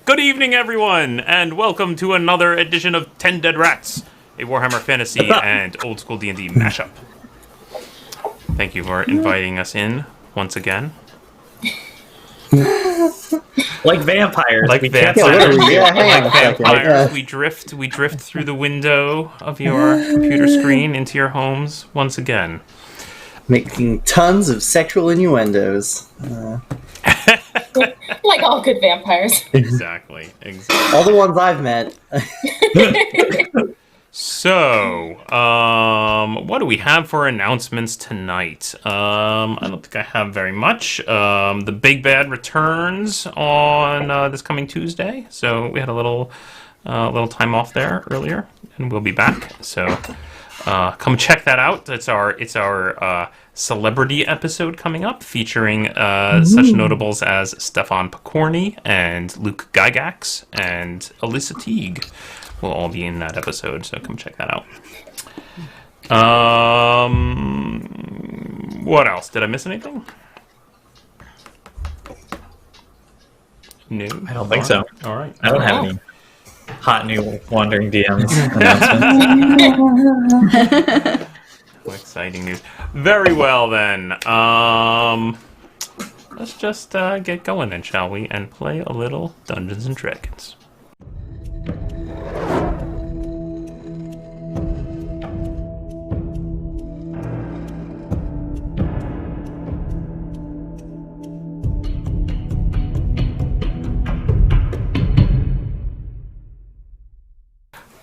Good evening, everyone, and welcome to another edition of 10 Dead Rats, a Warhammer Fantasy and Old School D&D mashup. Thank you for inviting us in once again. Like vampires. Like vampires. We drift through the window of your computer screen into your homes once again. Making tons of sexual innuendos. Like all good vampires. Exactly. All the ones I've met. So, what do we have for announcements tonight? I don't think I have very much. The Big Bad returns on this coming Tuesday, so we had a little time off there earlier, and we'll be back. So, come check that out. It's our celebrity episode coming up, featuring such notables as Stefan Picorni and Luke Gygax and Alyssa Teague. Will all be in that episode, so come check that out. What else? Did I miss anything? No? I don't think so. All right. I don't have any hot new Wandering DMs announcements. Exciting news. Very well, then. Let's just get going then, shall we? And play a little Dungeons & Dragons.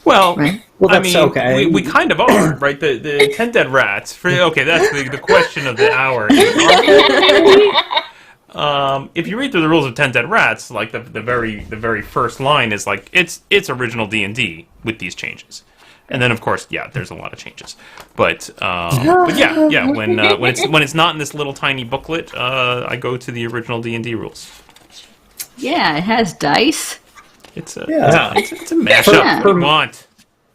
Well, right. Well, that's okay. We kind of are, right? The 10 Dead Rats. Okay, that's the question of the hour. If you read through the rules of 10 Dead Rats, like the very first line is like it's original D&D with these changes, and then of course, yeah, there's a lot of changes. But yeah, when it's not in this little tiny booklet, I go to the original D&D rules. Yeah, it has dice. It's a mashup. Yeah. What do you want?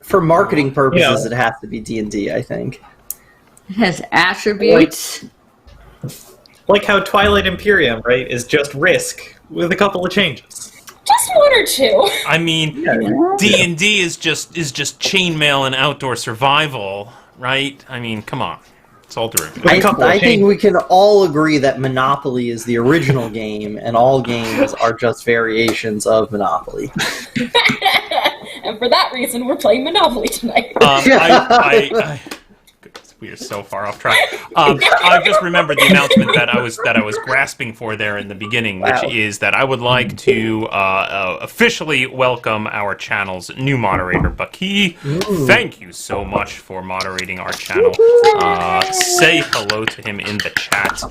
For marketing purposes, it has to be D&D, I think. It has attributes. Like how Twilight Imperium, right, is just Risk with a couple of changes. Just one or two. I mean, D&D is just chainmail and outdoor survival, right? I mean, come on. It's all derivative. I think we can all agree that Monopoly is the original game, and all games are just variations of Monopoly. And for that reason, we're playing Monopoly tonight. We are so far off track. I just remembered the announcement that I was grasping for there in the beginning, which is that I would like to officially welcome our channel's new moderator, Bucky. Thank you so much for moderating our channel. Say hello to him in the chat.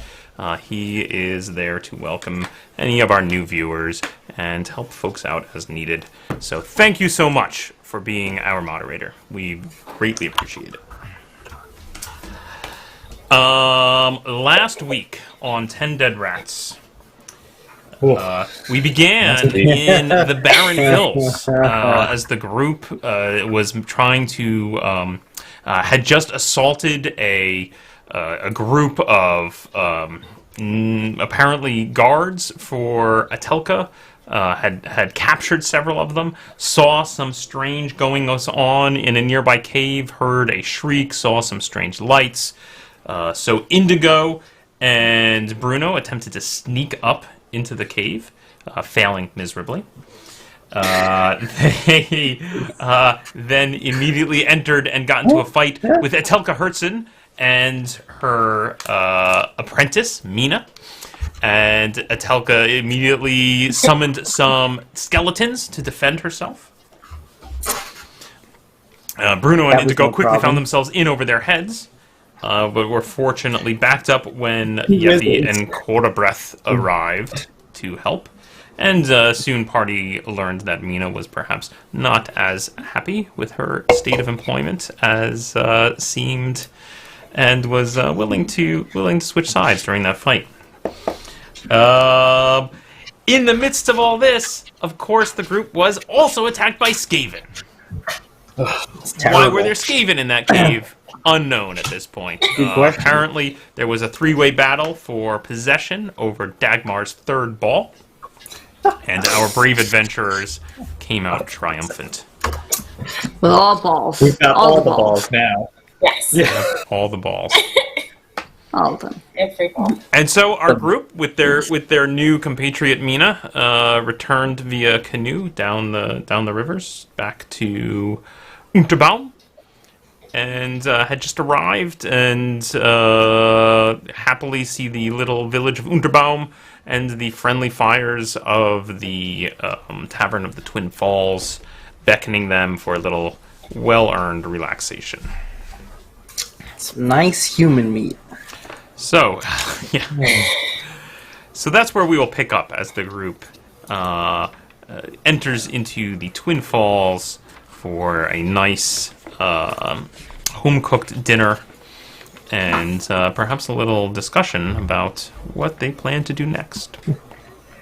He is there to welcome any of our new viewers and help folks out as needed. So thank you so much for being our moderator. We greatly appreciate it. Last week on 10 Dead Rats, we began in the Barren Hills as the group was trying to had just assaulted a group of apparently guards for Atelka. Had captured several of them, saw some strange goings on in a nearby cave, heard a shriek, saw some strange lights. So Indigo and Bruno attempted to sneak up into the cave, failing miserably. They then immediately entered and got into a fight with Atelka Hertzen and her apprentice, Mina. And Atelka immediately summoned some skeletons to defend herself. Bruno and Indigo quickly found themselves in over their heads. But were fortunately backed up when Yeti and Korabreath arrived to help. And soon party learned that Mina was perhaps not as happy with her state of employment as seemed, and was willing to switch sides during that fight. In the midst of all this, of course, the group was also attacked by Skaven. Why were there Skaven in that cave? Unknown at this point. Apparently, there was a three-way battle for possession over Dagmar's third ball. And our brave adventurers came out triumphant. With all balls. We've got all the the balls now. Yes. Yeah. All the balls. All of them. Every ball. And so our group, with their new compatriot Mina, returned via canoe down the rivers back to Unterbaum, and had just arrived and happily see the little village of Unterbaum and the friendly fires of the Tavern of the Twin Falls beckoning them for a little well-earned relaxation. Some nice human meat. So, yeah. So that's where we will pick up as the group enters into the Twin Falls for a nice home-cooked dinner and perhaps a little discussion about what they plan to do next.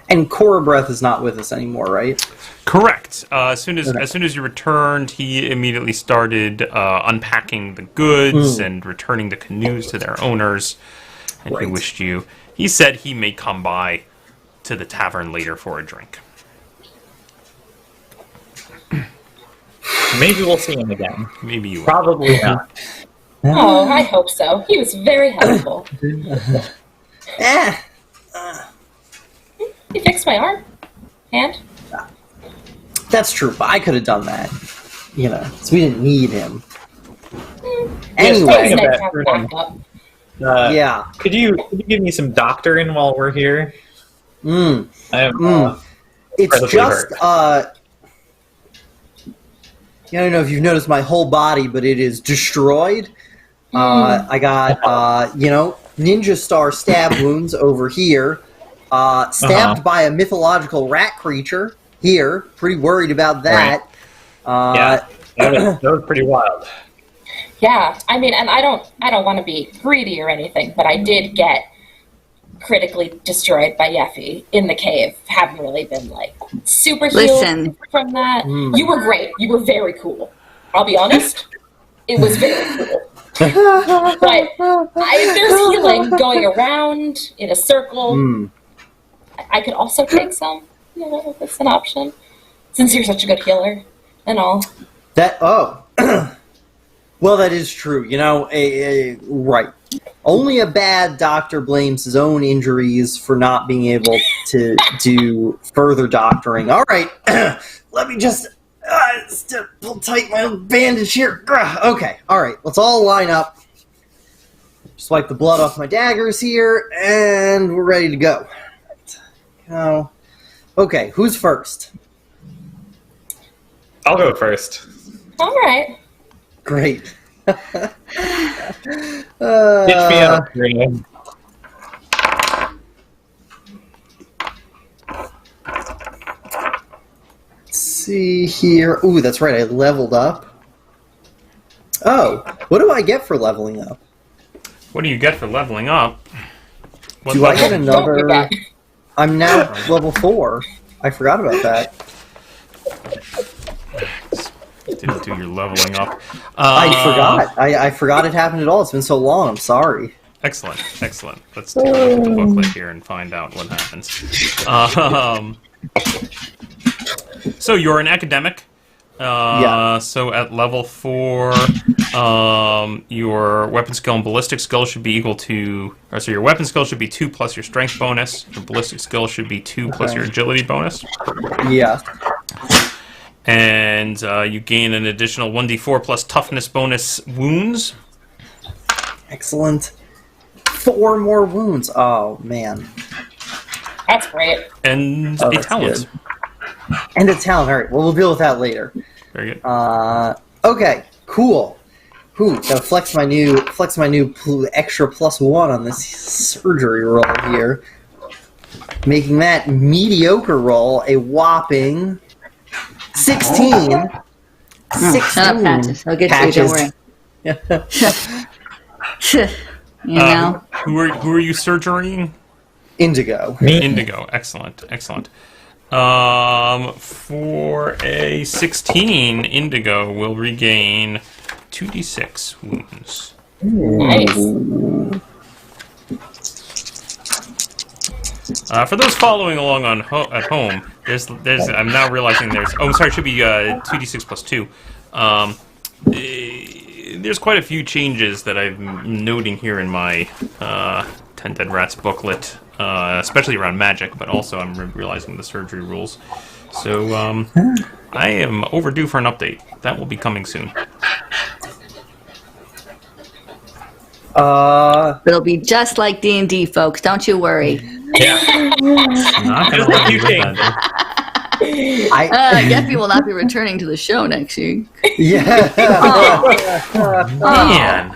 And Cora Breath is not with us anymore, right? Correct. As soon as you returned, he immediately started unpacking the goods and returning the canoes to their owners. And Right. he wished you. He said he may come by to the tavern later for a drink. Maybe we'll see him again. Maybe you will. Probably not. Oh, I hope so. He was very helpful. Eh. He fixed my arm. Hand. That's true, but I could have done that. You know, so we didn't need him. It's Anyway, Yeah, nice to have that- backup. yeah. Could you give me some doctoring while we're here? Mm. I am. It's Incredibly just, hurt. I don't know if you've noticed my whole body, but it is destroyed. I got, ninja star stab wounds over here. Stabbed by a mythological rat creature here. Pretty worried about that. Yeah, that was pretty wild. Yeah, I mean, and I don't want to be greedy or anything, but I did get critically destroyed by Yeffy in the cave. Haven't really been like super healed Listen. from that. You were great. You were very cool. I'll be honest. It was very cool. But there's healing going around in a circle. I could also take some. You know, if it's an option, since you're such a good healer and all. Well, that is true. You know, right. Only a bad doctor blames his own injuries for not being able to do further doctoring. All right, let me just pull tight my bandage here. Okay, all right, let's all line up. Just wipe the blood off my daggers here, and we're ready to go. Okay, who's first? I'll go first. All right. Great. Get me out, Green. Let's see here. Ooh, that's right. I leveled up. Oh, what do I get for leveling up? What do you get for leveling up? What Do I level? get another? Don't forget. I'm now level 4. I forgot about that. Didn't do your leveling up. I forgot. I forgot it happened at all. It's been so long. I'm sorry. Excellent, excellent. Let's take a look at the booklet here and find out what happens. So you're an academic. Yeah. So at level 4, your weapon skill and ballistic skill should be equal to... so your weapon skill should be 2 plus your strength bonus. Your ballistic skill should be 2 plus your agility bonus. Yeah. And you gain an additional 1d4 plus toughness bonus wounds. Excellent. 4 more wounds. Oh, man. That's great. And Oh, a that's talent. good. And a talent. All right. Well, we'll deal with that later. Very good. Okay. Cool. Gotta flex my new extra +1 on this surgery roll here, making that mediocre roll a whopping 16. Oh, shut up, Patches. I'll get Patches. you, don't worry. You know? Who are you surgerying? Indigo. Indigo. Excellent, excellent. For a 16, Indigo will regain 2d6 wounds. Nice. For those following along at home, there's. I'm now realizing there's. Oh, I'm sorry. It should be 2d6 plus 2. There's quite a few changes that I'm noting here in my 10 Dead Rats booklet, especially around magic, but also I'm realizing the surgery rules. So I am overdue for an update. That will be coming soon. It'll be just like D&D, folks. Don't you worry. Yeah. Not gonna let you change. Geppy will not be returning to the show next week. Yeah. Man.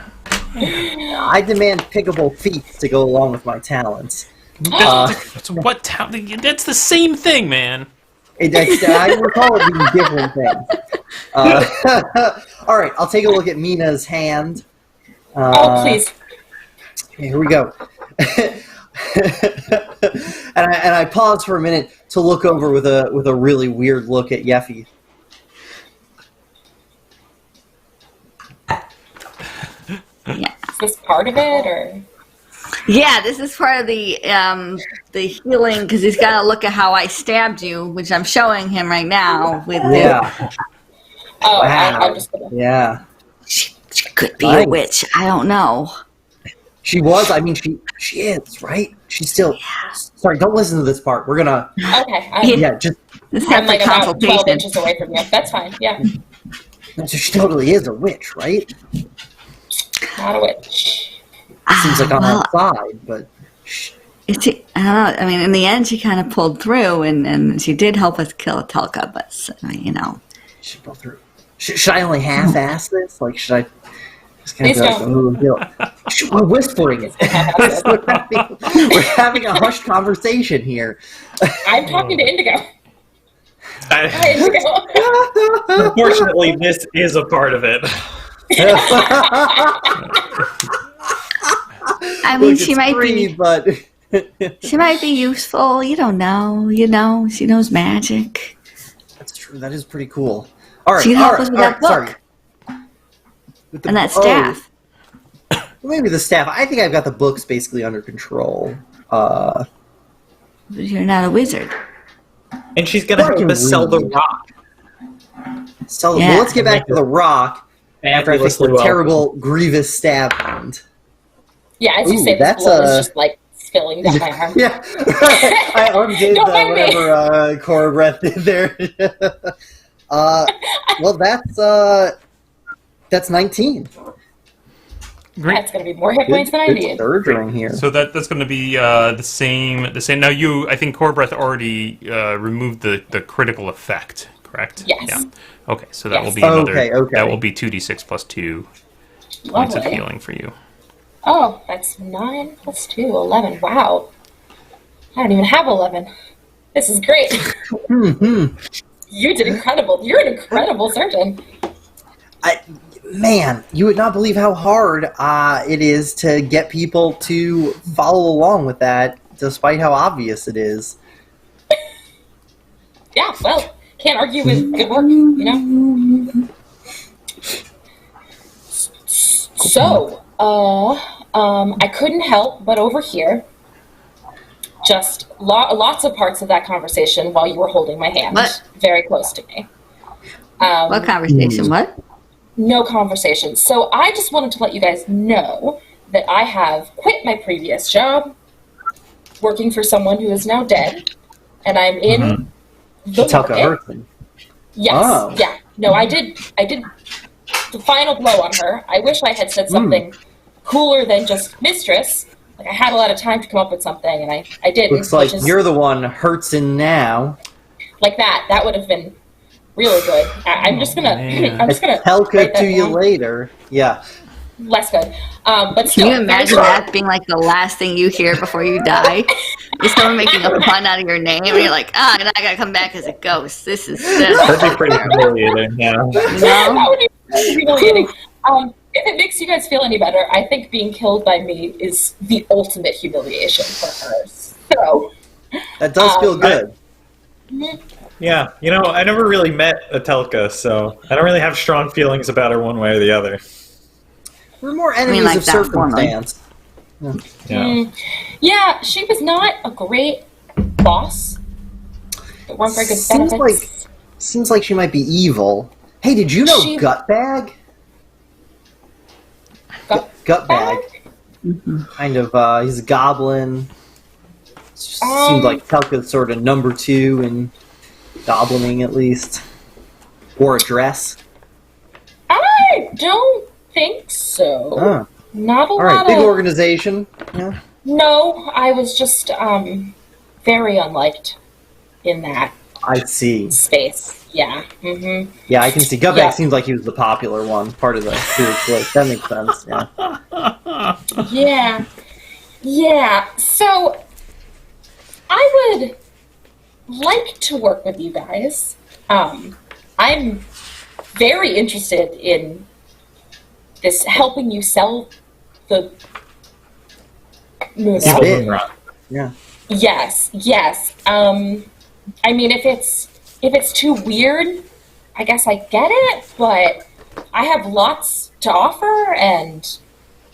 I demand pickable feats to go along with my talents. That's that's the same thing, man. I recall it being different things. All right, I'll take a look at Mina's hand. Oh, please. Here we go. and I pause for a minute to look over with a really weird look at Yeffy. Yeah. Is this part of it, or? Yeah, this is part of the healing, because he's got to look at how I stabbed you, which I'm showing him right now. With Yeah. Oh, Wow. I'm just gonna... Yeah. She could be Nice. a witch. I don't know. She was. I mean, she is, right? She's still. Sorry, don't listen to this part. We're gonna. Okay. Yeah, just. This I'm has like a about 12 consultation. inches away from you. That's fine. Yeah. So she totally is a witch, right? Not a witch. Seems like on well, outside, but. I don't know. I mean, in the end, she kind of pulled through, and she did help us kill Telka, but, you know. She pulled through. Should I only half-ass this? Like, should I just kind of Please be like, don't. "Ooh, you know," we're whispering. We're having a hushed conversation here. I'm talking to Indigo. Hi, Indigo. Unfortunately, this is a part of it. I mean, Look, she it's might free, be. but She might be useful. You don't know. You know, she knows magic. that's true. That is pretty cool. All right, She can all help right, us with all that right, sorry. book With the- and that oh, staff. maybe the staff. I think I've got the books basically under control. You're not a wizard. And she's gonna help us sell the rock. So Yeah. well, let's get back to the rock after I fix the Fabulously well. terrible, grievous stab wound. Yeah, as you Ooh, say, this that's, blood is just like spilling down my arm. Yeah, I undid Don't mind me. whatever Cora Breath did there. Well, that's 19. Great. That's going to be more hit points than I Good need. surgery here. So that's going to be the same. Now I think Core Breath already removed the critical effect, correct? Yes. Yeah. Okay, so that Yes. will be another. Okay. That will be 2d6 plus 2 points of Lovely. healing for you. Oh, that's 9 plus 2, 11. Wow. I don't even have 11. This is great. You did incredible. You're an incredible surgeon. Man, you would not believe how hard it is to get people to follow along with that, despite how obvious it is. Yeah, well, can't argue with good work, you know? So, I couldn't help but overhear just lots of parts of that conversation while you were holding my hand What? very close to me. What conversation? What? No conversation. So I just wanted to let you guys know that I have quit my previous job, working for someone who is now dead, and I'm in the Telka market. Hertzen. Yes. Oh. Yeah. No, I did the final blow on her. I wish I had said something cooler than just mistress. Like I had a lot of time to come up with something, and I didn't. Looks like which is you're the one Hertzen now. like that. That would have been really good. I'm just gonna. man. I'm just gonna. Telka write that to you down. later. Yeah. Less good. But still. Can you imagine that being like the last thing you hear before you die? Is someone making a pun out of your name, and you're like, and I gotta come back as a ghost. This is That'd be pretty humiliating, yeah. That would be humiliating. If it makes you guys feel any better, I think being killed by me is the ultimate humiliation for her. So, That does feel good. Yeah, you know, I never really met Atelka, so I don't really have strong feelings about her one way or the other. We're more enemies like of that woman. circumstance. Yeah. yeah, she was not a great boss. That weren't very good benefits. Seems like she might be evil. Hey, did you know Gutbag? Gutbag. Kind of, he's a goblin. Seems like Telka's sort of number 2 in goblining, at least. Wore a dress. I don't think so. Huh. Not a lot Alright, big organization. Yeah. No, I was just, very unliked in that I see. space. Yeah. Mm-hmm. Yeah, I can see. Gutbag Yeah. seems like he was the popular one, part of the series. That makes sense, yeah. Yeah. Yeah. So, I would like to work with you guys. I'm very interested in this helping you sell the moon. It's big. Yeah. Yes. I mean, if it's too weird, I guess I get it, but I have lots to offer, and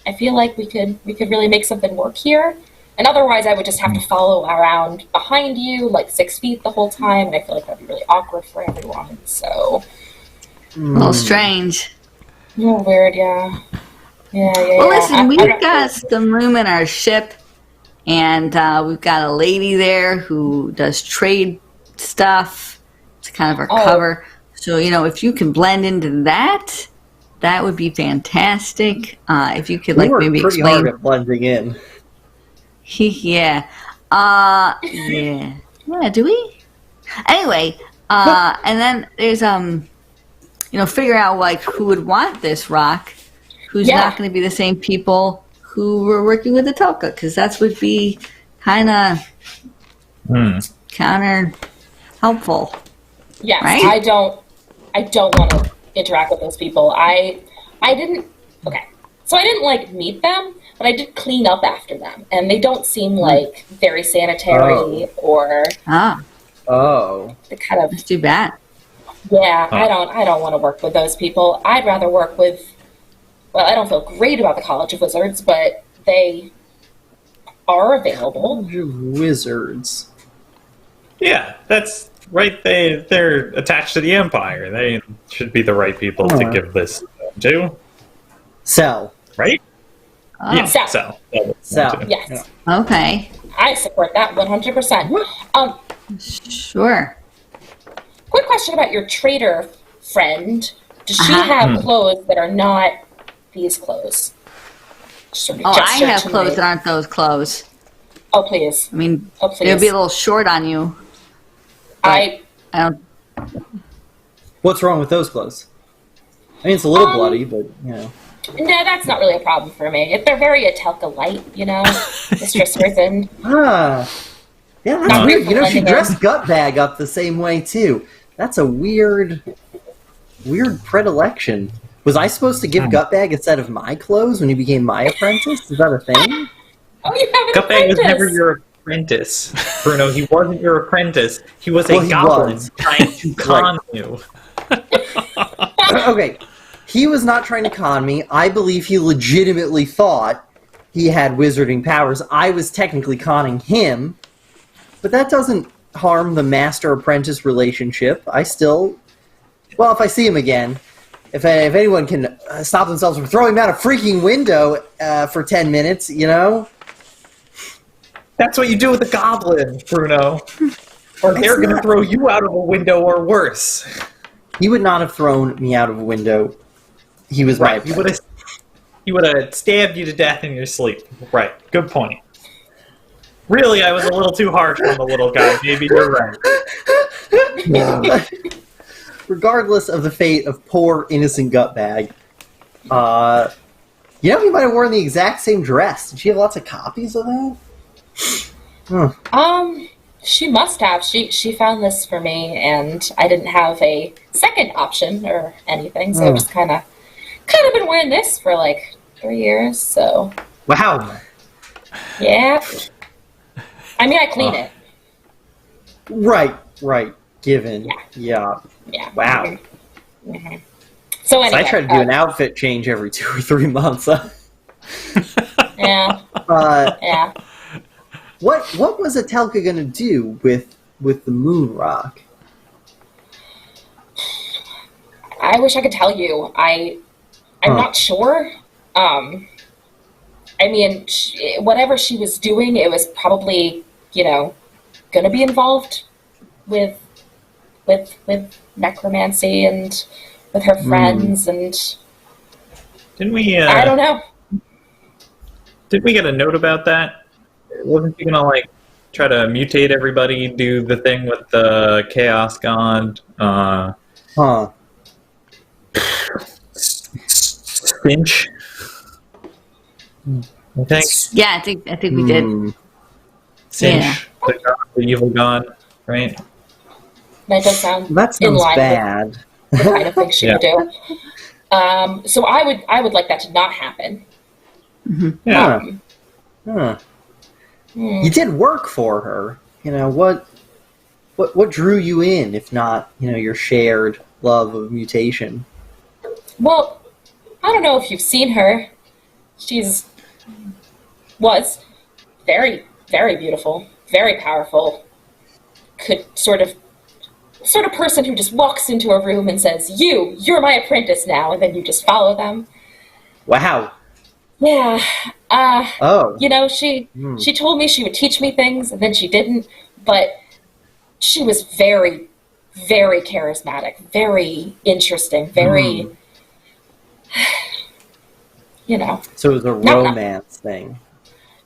I feel like we could really make something work here. And otherwise, I would just have to follow around behind you, like 6 feet the whole time, and I feel like that'd be really awkward for everyone. So, A little strange. weird, yeah. Well, listen, we've got some room in our ship, and we've got a lady there who does trade stuff. It's kind of our cover. So, if you can blend into that, that would be fantastic. If you could, maybe pretty explain. hard at blending in. Yeah. Yeah. Yeah, do we? Anyway, and then there's, figure out, who would want this rock, who's not going to be the same people who were working with the Telka, because that would be kind of counter helpful. Yes, right? I don't want to interact with those people. I didn't meet them, but I did clean up after them, and they don't seem like very sanitary or Oh. the kind of. That's too bad. Yeah, I don't want to work with those people. I'd rather work with. Well, I don't feel great about the College of Wizards, but they are available. Wizards. Yeah, that's right. They're attached to the Empire. They should be the right people to give this to. Sell. Right? Oh. Yeah, Sell. Sell. Yes, Okay. I support that 100%. Sure. Quick question about your trader friend. Does she have clothes that are not these clothes? Sort of Oh, I gesture have to clothes me. that aren't those clothes. Oh, please. I mean, Oh, please. it'll be a little short on you. I I don't. What's wrong with those clothes? I mean, it's a little bloody, but, No, that's not really a problem for me. If they're very Atelka light, Mistress Risen. Yeah, that's Not weird. good for She blending dressed Gutbag up the same way, too. That's a weird predilection. Was I supposed to give Gutbag a set of my clothes when he became my apprentice? Is that a thing? Oh, you have an Gutbag was apprentice. never your apprentice, Bruno. He wasn't your apprentice. He was Well, a he goblin was. trying to con you. Okay, he was not trying to con me. I believe he legitimately thought he had wizarding powers. I was technically conning him, but that doesn't harm the master-apprentice relationship. I still... Well, if I see him again, if anyone can stop themselves from throwing him out a freaking window for 10 minutes, That's what you do with a goblin, Bruno. Or they're going to throw you out of a window or worse. He would not have thrown me out of a window. He was Right. right. He would have stabbed you to death in your sleep. Right. Good point. Really, I was a little too harsh on the little guy. Maybe you're right. Regardless of the fate of poor innocent Gutbag, he might have worn the exact same dress. Did she have lots of copies of that? She must have. She found this for me, and I didn't have a second option or anything, so I've just kind of been wearing this for 3 years. So Wow. yeah, I mean I clean it. Right. Given. Yeah. Wow. Mm-hmm. So So anyway, I try to do an outfit change every 2 or 3 months. yeah. Uh, Yeah. what was Atelka going to do with the moon rock? I wish I could tell you. I'm not sure. I mean, whatever she was doing, it was probably, going to be involved with necromancy and with her friends, and Didn't we? I don't know. Did we get a note about that? Wasn't she gonna try to mutate everybody, do the thing with the chaos god? Finch. I think. Yeah, I think we did. Sinch, Yeah. the evil god, right? That does sound That in sounds line bad. with the kind of thing she Yeah. would do. So I would like that to not happen. Yeah. You did work for her. What drew you in, if not, your shared love of mutation? Well, I don't know if you've seen her. Was very, very beautiful, very powerful. Could sort of person who just walks into a room and says, "You're my apprentice now," and then you just follow them. Wow. Yeah. Oh. She told me she would teach me things, and then she didn't. But she was very, very charismatic, very interesting, very. So it was a No. romance thing.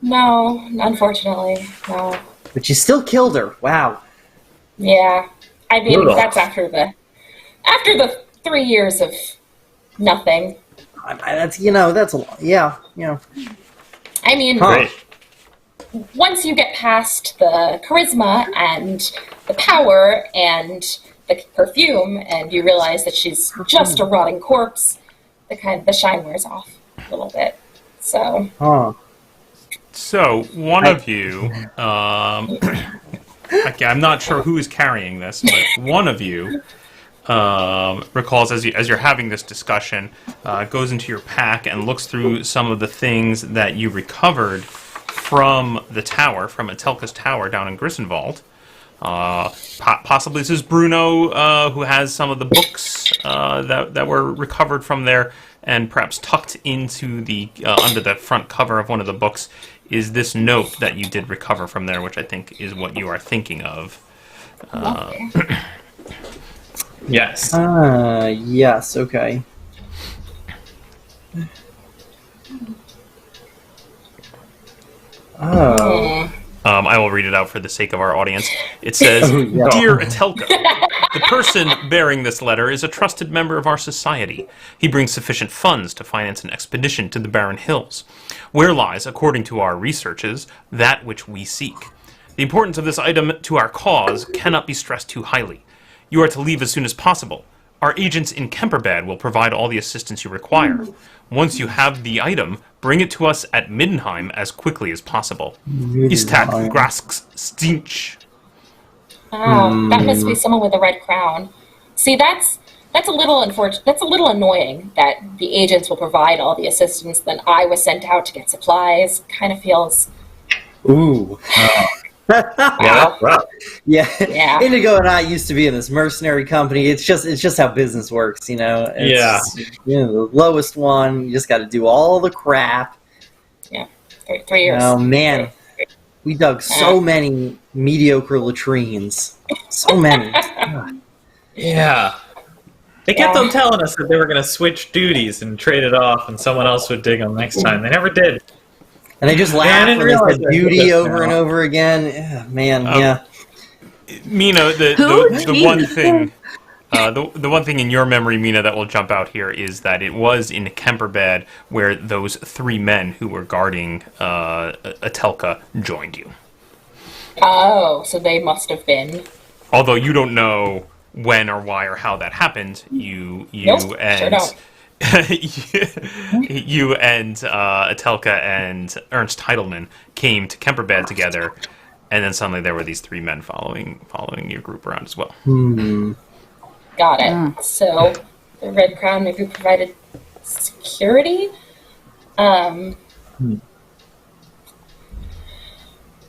No, unfortunately, no. But you still killed her. Wow. Yeah, I mean Brutal. that's after the 3 years of nothing. That's a lot. Yeah. I mean, Great. once you get past the charisma and the power and the perfume, and you realize that she's just a rotting corpse, the shine wears off a little bit. So. So, one of you, okay, I'm not sure who is carrying this, but one of you recalls as you're having this discussion, goes into your pack and looks through some of the things that you recovered from the tower, from Atelka's tower down in Grissenwald. Possibly this is Bruno, who has some of the books that were recovered from there, and perhaps tucked into the under the front cover of one of the books is this note that you did recover from there, which I think is what you are thinking of. Yes. Yes, okay. Oh. I will read it out for the sake of our audience. It says, Yeah. Dear Atelka, the person bearing this letter is a trusted member of our society. He brings sufficient funds to finance an expedition to the Barren Hills, where lies, according to our researches, that which we seek. The importance of this item to our cause cannot be stressed too highly. You are to leave as soon as possible. Our agents in Kemperbad will provide all the assistance you require. Once you have the item, bring it to us at Middenheim as quickly as possible. Istak Grasks Stinch. Oh, that must be someone with a red crown. See, that's a little unfortunate. That's a little annoying that the agents will provide all the assistance. Then I was sent out to get supplies. Kind of feels. Ooh. Yeah, right. Yeah. Indigo and I used to be in this mercenary company. It's just how business works, It's, the lowest one. You just got to do all the crap. Yeah, 3 years. Oh man, we dug so many mediocre latrines. So many. Yeah. They kept on telling us that they were going to switch duties and trade it off, and someone else would dig them next time. They never did. And they just I laugh didn't when they realize said that. duty That's over and now. over again. Yeah, man, yeah. Mina, the Who? one thing, the one thing in your memory, Mina, that will jump out here is that it was in Kemperbad where those 3 men who were guarding Atelka joined you. Oh, so they must have been. Although you don't know when or why or how that happened, you Nope, and sure don't. you and Atelka and Ernst Heidelman came to Kemperbad together, and then suddenly there were these 3 men following your group around as well. Got it. So the Red Crown maybe provided security.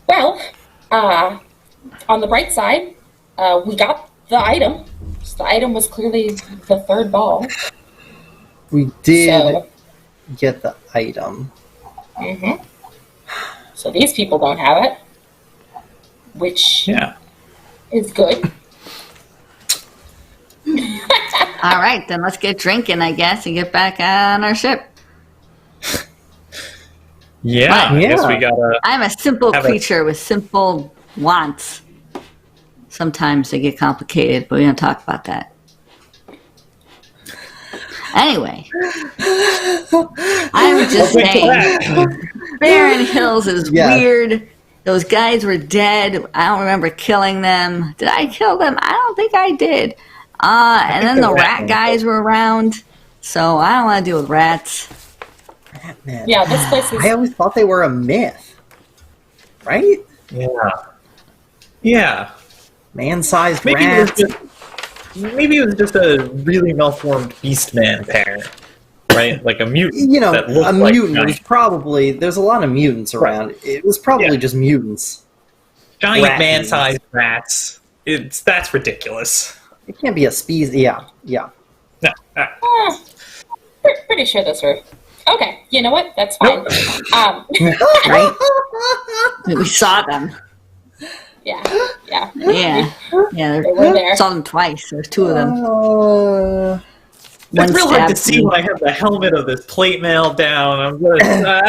Well, on the bright side, we got the item. So the item was clearly the third ball. We did So, get the item. so these people don't have it, which Yeah. is good. All right, then let's get drinking, I guess, and get back on our ship. Yeah, I guess we Yeah. gotta. I'm a simple Have a- creature with simple wants. Sometimes they get complicated, but we don't talk about that. Anyway, I'm just Wait till saying, that. Barren Hills is Yeah. weird. Those guys were dead. I don't remember killing them. Did I kill them? I don't think I did. And then the rat guys were around, so I don't want to deal with rats. Man, Yeah, this place is. I always thought they were a myth. Right? Yeah. Yeah. Man-sized Maybe it was rats. maybe it was just a really malformed beastman pair, right? Like a mutant. You know, that looked a like mutant was giant, probably... There's a lot of mutants around. It was probably Yeah. just mutants. giant rat man-sized rats. That's ridiculous. It can't be a species. Yeah. No, Pretty sure those were. Okay, you know what? That's fine. Right? We saw them. Yeah. Yeah. Yeah, They were there. saw them twice. There's two of them. That's One real hard to stabbed see me. when I have the helmet of this plate mail down. I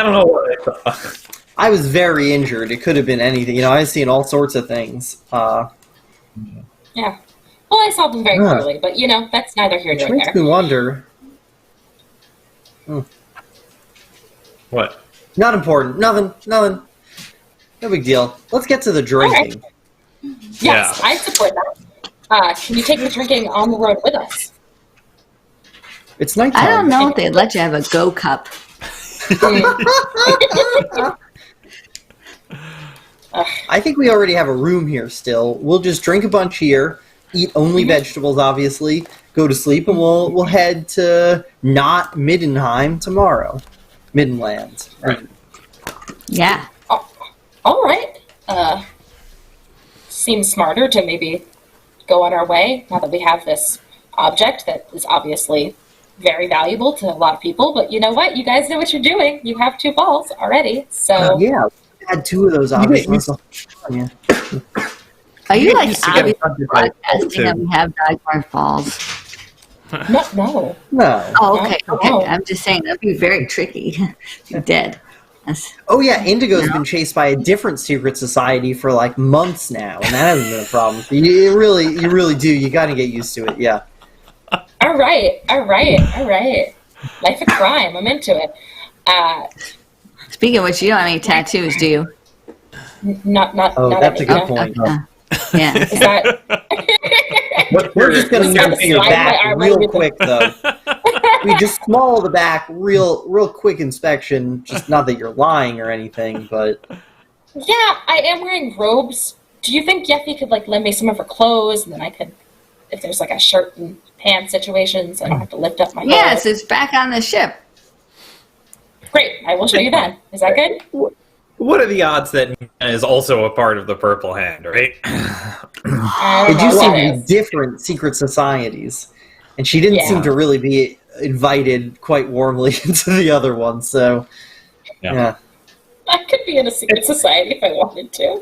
don't know what I thought. I was very injured. It could have been anything. You know, I've seen all sorts of things. Yeah. Well, I saw them very Huh. clearly, but that's neither here Which nor makes there. me wonder. What? Not important. Nothing. No big deal. Let's get to the drinking. Yes, Yeah. I support that. Can you take the drinking on the road with us? It's nighttime. I don't know if they'd let you have a go cup. I think we already have a room here still. We'll just drink a bunch here, eat only vegetables, obviously, go to sleep, and we'll head to not Middenheim tomorrow. Middenlands. Right. Yeah. All right. Seems smarter to maybe go on our way now that we have this object that is obviously very valuable to a lot of people. But you know what? You guys know what you're doing. You have 2 balls already. So Yeah, we had 2 of those, obviously. Yeah. Are you get like used to getting obviously hunted by broadcasting that too. we have Dagmar Falls? no. No. Oh, okay, okay. No. I'm just saying that'd be very tricky. You're dead. That's, Oh yeah, Indigo's been chased by a different secret society for like months now, and that hasn't been a problem. You really do. You got to get used to it. Yeah. All right. Life of crime. I'm into it. speaking of which, you don't have any tattoos, do you? Not. Oh, not that's a any, good no. point. Yeah. Is that? We're just gonna Just gotta move your slide my back arm real over the- quick, though. We just small the back, real quick inspection. Just not that you're lying or anything, but Yeah, I am wearing robes. Do you think Yeffy could lend me some of her clothes, and then I could, if there's a shirt and pants situation, so I don't have to lift up my Yes, head? it's back on the ship. Great. I will show you then. Is that good? What are the odds that Nina is also a part of the Purple Hand, right? I they don't do know seem what to it be is. different secret societies, and she didn't Yeah. seem to really be invited quite warmly into the other one. So, Yeah. yeah. I could be in a secret society if I wanted to.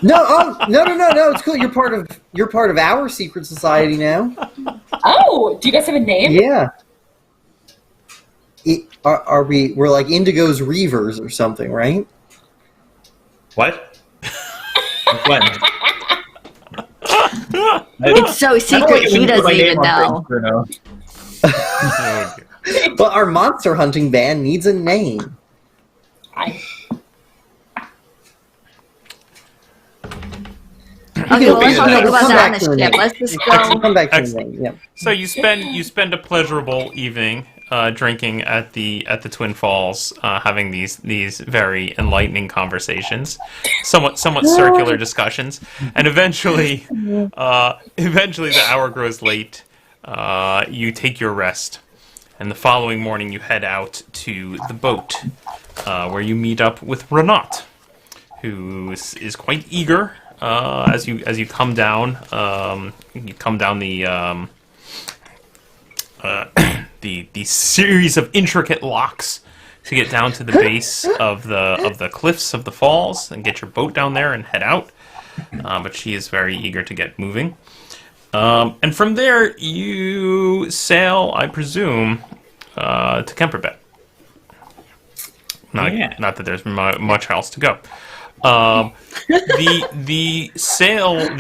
No, no. It's cool. You're part of our secret society now. Oh, do you guys have a name? Yeah. Are we? We're like Indigo's Reavers or something, right? What? When? It's so secret, he doesn't even know. Oh, dear. But our monster hunting band needs a name. Okay, well, let's We'll talk come about back that to on the the ship. name. Let's just We'll go. come back to the Excellent. name. Yeah. So you spend a pleasurable evening drinking at the Twin Falls, having these very enlightening conversations, somewhat circular discussions, and eventually the hour grows late. You take your rest, and the following morning you head out to the boat, where you meet up with Renat, who is quite eager as you come down. You come down the series of intricate locks to get down to the base of the cliffs of the falls and get your boat down there and head out. But she is very eager to get moving. And from there, you sail, I presume, to Kemperbad. Not that there's much else to go. The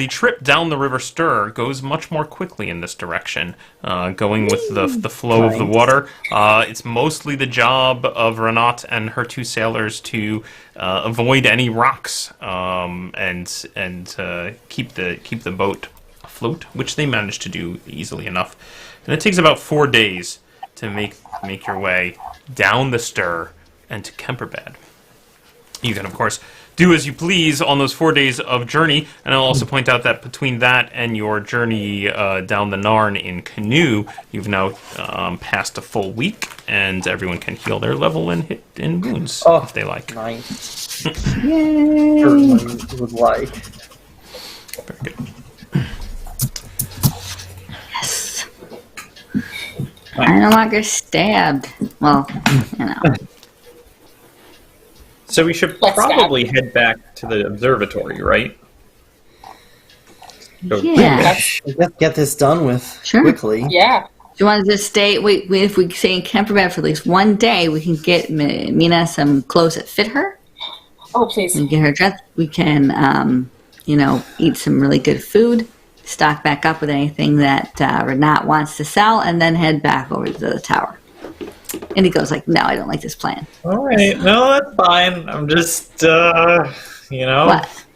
trip down the River Stir goes much more quickly in this direction, going with the flow of the water. It's mostly the job of Renat and her two sailors to avoid any rocks and keep the boat afloat, which they manage to do easily enough. And it takes about 4 days to make your way down the Stir and to Kemperbad. You can, of course, do as you please on those 4 days of journey, and I'll also point out that between that and your journey down the Narn in canoe, you've now passed a full week, and everyone can heal their level and hit in wounds if they like. Nice. Certainly would like. Very good. Yes. I'm no longer stabbed. Well, you know. So we should probably head back to the observatory, right? Yeah. Get this done with quickly. Yeah. Do you want to just stay? Wait, if we stay in Kemperbad for at least 1 day, we can get Mina some clothes that fit her. Oh, please. And get her dressed. We can, eat some really good food, stock back up with anything that Renat wants to sell, and then head back over to the tower. And he goes like, "No, I don't like this plan." All right, no, that's fine. I'm just, What?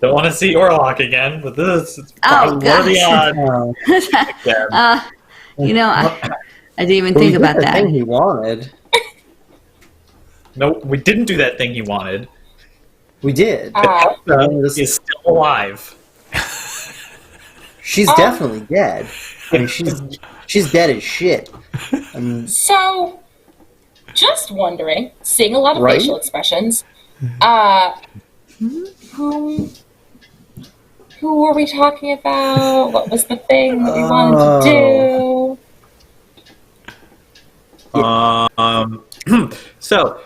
don't want to see Orlok again. But this is probably what are the odds? I didn't even think about that. Thing he wanted. Nope, we didn't do that thing he wanted. We did. Is still alive. She's definitely dead. I mean, she's dead as shit. So, just wondering, seeing a lot of facial expressions, who were we talking about? What was the thing that we wanted to do? So,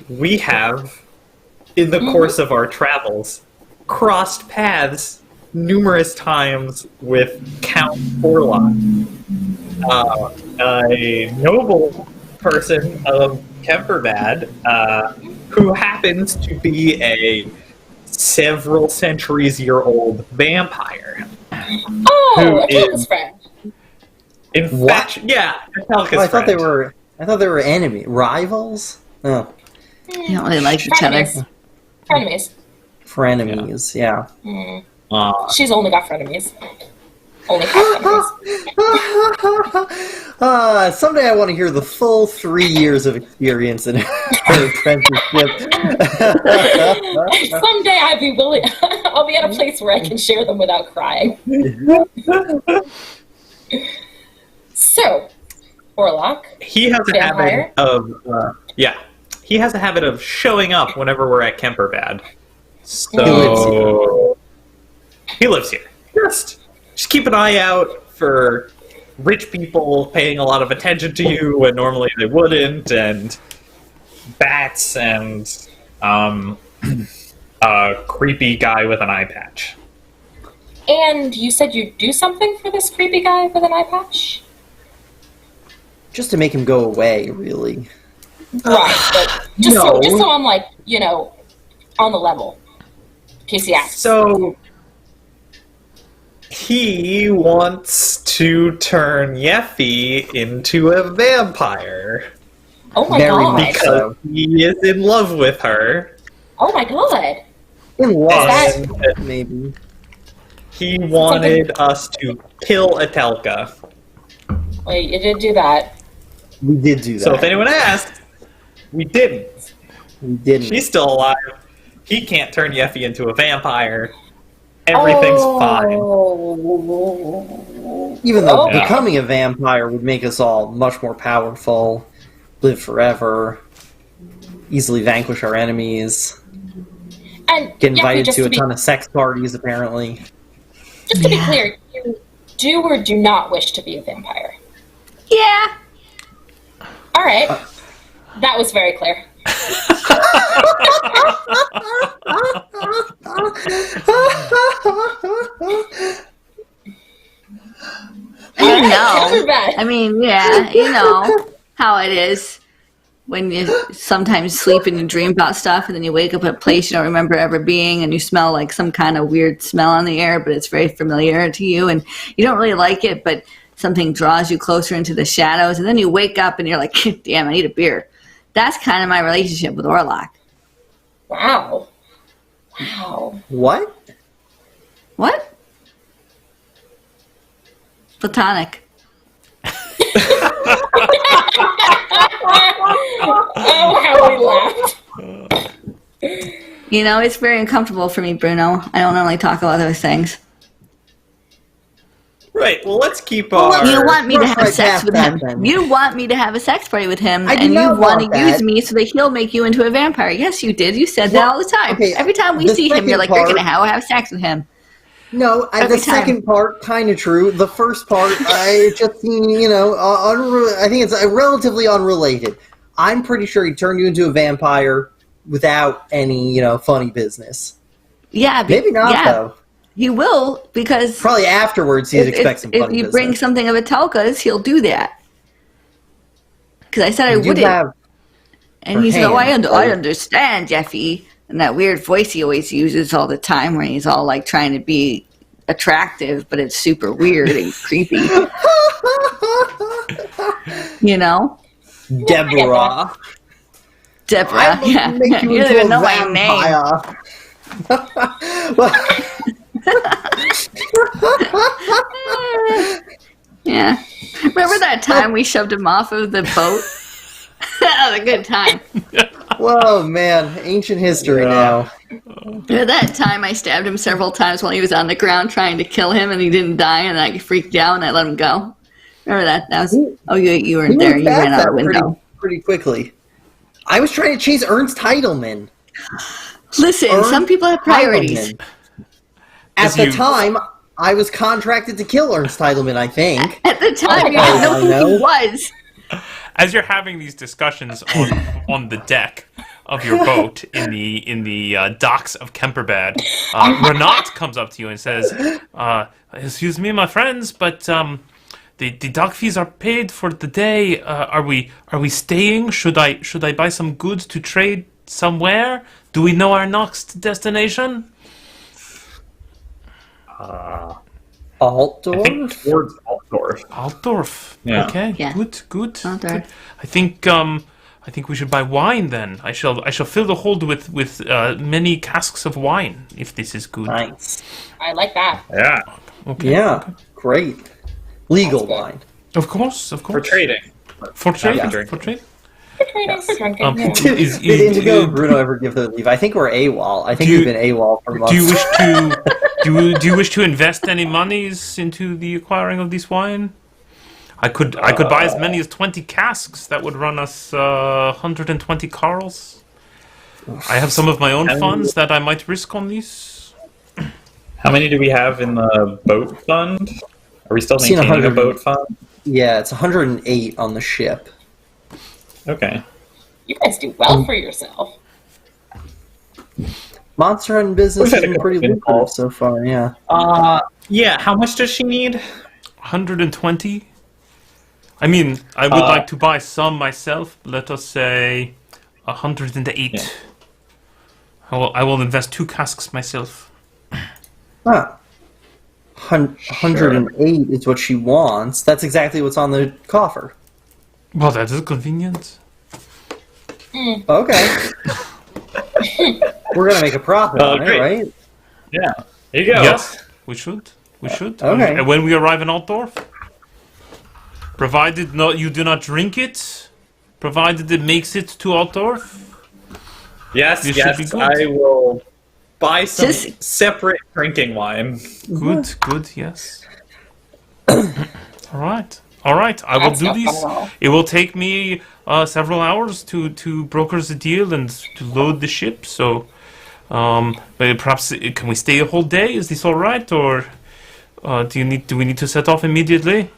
we have, in the course of our travels, crossed paths numerous times with Count Orlok, a noble person of Kemperbad, who happens to be a several centuries-year-old vampire. Oh, Atalka's friend. In fact, yeah, Atalka's I friend. thought they were enemy rivals. Oh, They don't really like each other. Frenemies. yeah. She's only got frenemies. Only have frenemies. Someday I want to hear the full 3 years of experience in her apprenticeship. Someday I'll be willing. I'll be at a place where I can share them without crying. So, Orlok. He has a habit of he has a habit of showing up whenever we're at Kemperbad. So he lives here. Just keep an eye out for rich people paying a lot of attention to you when normally they wouldn't, and bats, and a creepy guy with an eye patch. And you said you'd do something for this creepy guy with an eye patch? Just to make him go away, really. Right, but just so I'm like, on the level. In case he asks. So he wants to turn Yeffy into a vampire. Oh my Very god. much so. He is in love with her. Oh my god. In love, And maybe. he wanted us to kill Atelka. Wait, you did do that. We did do that. So if anyone asked, we didn't. We didn't. She's still alive. He can't turn Yeffy into a vampire. Everything's fine. Even though Okay. becoming a vampire would make us all much more powerful, live forever. easily vanquish our enemies. And Get Yuppie, invited just to a be, ton of sex parties, apparently. just to be clear, you do or do not wish to be a vampire. Yeah. All right, that was very clear. You know. Kemperbad. I mean, yeah, you know how it is when you sometimes sleep and you dream about stuff, and then you wake up at a place you don't remember ever being, and you smell like some kind of weird smell on the air, but it's very familiar to you, and you don't really like it, but something draws you closer into the shadows, and then you wake up and you're like, damn, I need a beer. That's kind of my relationship with Orlok. Wow. Wow. What? What? Platonic. Oh, how we laughed. You know, it's very uncomfortable for me, Bruno. I don't normally talk about those things. Right. Well, let's keep our. You want me to have right sex past with that, him. then. You want me to have a sex party with him, I do and you not want to want use that. me so that he'll make you into a vampire. Yes, you did. You said that Well, all the time. okay, Every time we the see him, you're second like, you're part- going to have sex with him. No, Every the time. second part, kind of true. The first part, I just seem, I think it's relatively unrelated. I'm pretty sure he turned you into a vampire without any, funny business. Yeah. Maybe not, though. He will, because Probably afterwards he'd expect some if funny you business. bring something of a Telka's, he'll do that. Because I said I You wouldn't. have And her he said, hand, I right? understand, Jeffy. And that weird voice he always uses all the time where he's all like trying to be attractive, but it's super weird and creepy. You know? Deborah. Deborah. I will Yeah. make you You don't into even a know my name. vampire. Yeah. Remember that time we shoved him off of the boat? That was a good time. Whoa, man. Ancient history now. Remember that time I stabbed him several times while he was on the ground trying to kill him and he didn't die and I freaked out and I let him go? Remember that? That was. Oh, you weren't there. You ran out the window. Pretty quickly. I was trying to chase Ernst Heidelman. Listen, some people have priorities. Heidelman. At As the you- time, I was contracted to kill Ernst Heidelman, I think. At the time, you I didn't know who know. he was. As you're having these discussions on the deck of your boat in the docks of Kemperbad, Renat comes up to you and says, "Excuse me, my friends, but the dock fees are paid for the day. Are we staying? Should I buy some goods to trade somewhere? Do we know our next destination?" I think Altdorf? towards Altdorf. Altdorf. Yeah. Okay. Yeah. Good. Altdorf. Good. I think we should buy wine then. I shall fill the hold with many casks of wine if this is good. Nice. I like that. Yeah. Okay. Yeah, great. Legal That's good. wine. Of course. For trading. For trade. Yeah. For trade. For trading, for drinking. Um, yeah. Is- Did Indigo is- and Bruno ever give their leave? I think we're AWOL. I think Do you- we've been AWOL for months. Do you wish to do you wish to invest any monies into the acquiring of this wine? I could buy as many as 20 casks. That would run us 120 carls. I have some of my own funds that I might risk on these. How many do we have in the boat fund? Are we still Seen maintaining a 100. boat fund? Yeah, it's 108 on the ship. Okay. You guys do well for yourself. Monster Hunting business We've has had a been couple pretty of lucrative calls. so far, yeah. Yeah, how much does she need? 120. I mean, I would like to buy some myself. Let us say 108. Yeah. I will invest 2 casks myself. Huh. 108 is what she wants. That's exactly what's on the coffer. Well, that is convenient. Okay. We're gonna make a profit on it, great. right? Yeah. There you go. Yes, we should. We should. Okay. And when we arrive in Altdorf, provided you do not drink it, provided it makes it to Altdorf. Yes, This should be yes, good. I will buy some Just- separate drinking wine. Good, yes. All right. All right, I will That's do no fun these. at all. It will take me several hours to broker the deal and to load the ship. So, but perhaps can we stay a whole day? Is this all right, or do we need to set off immediately?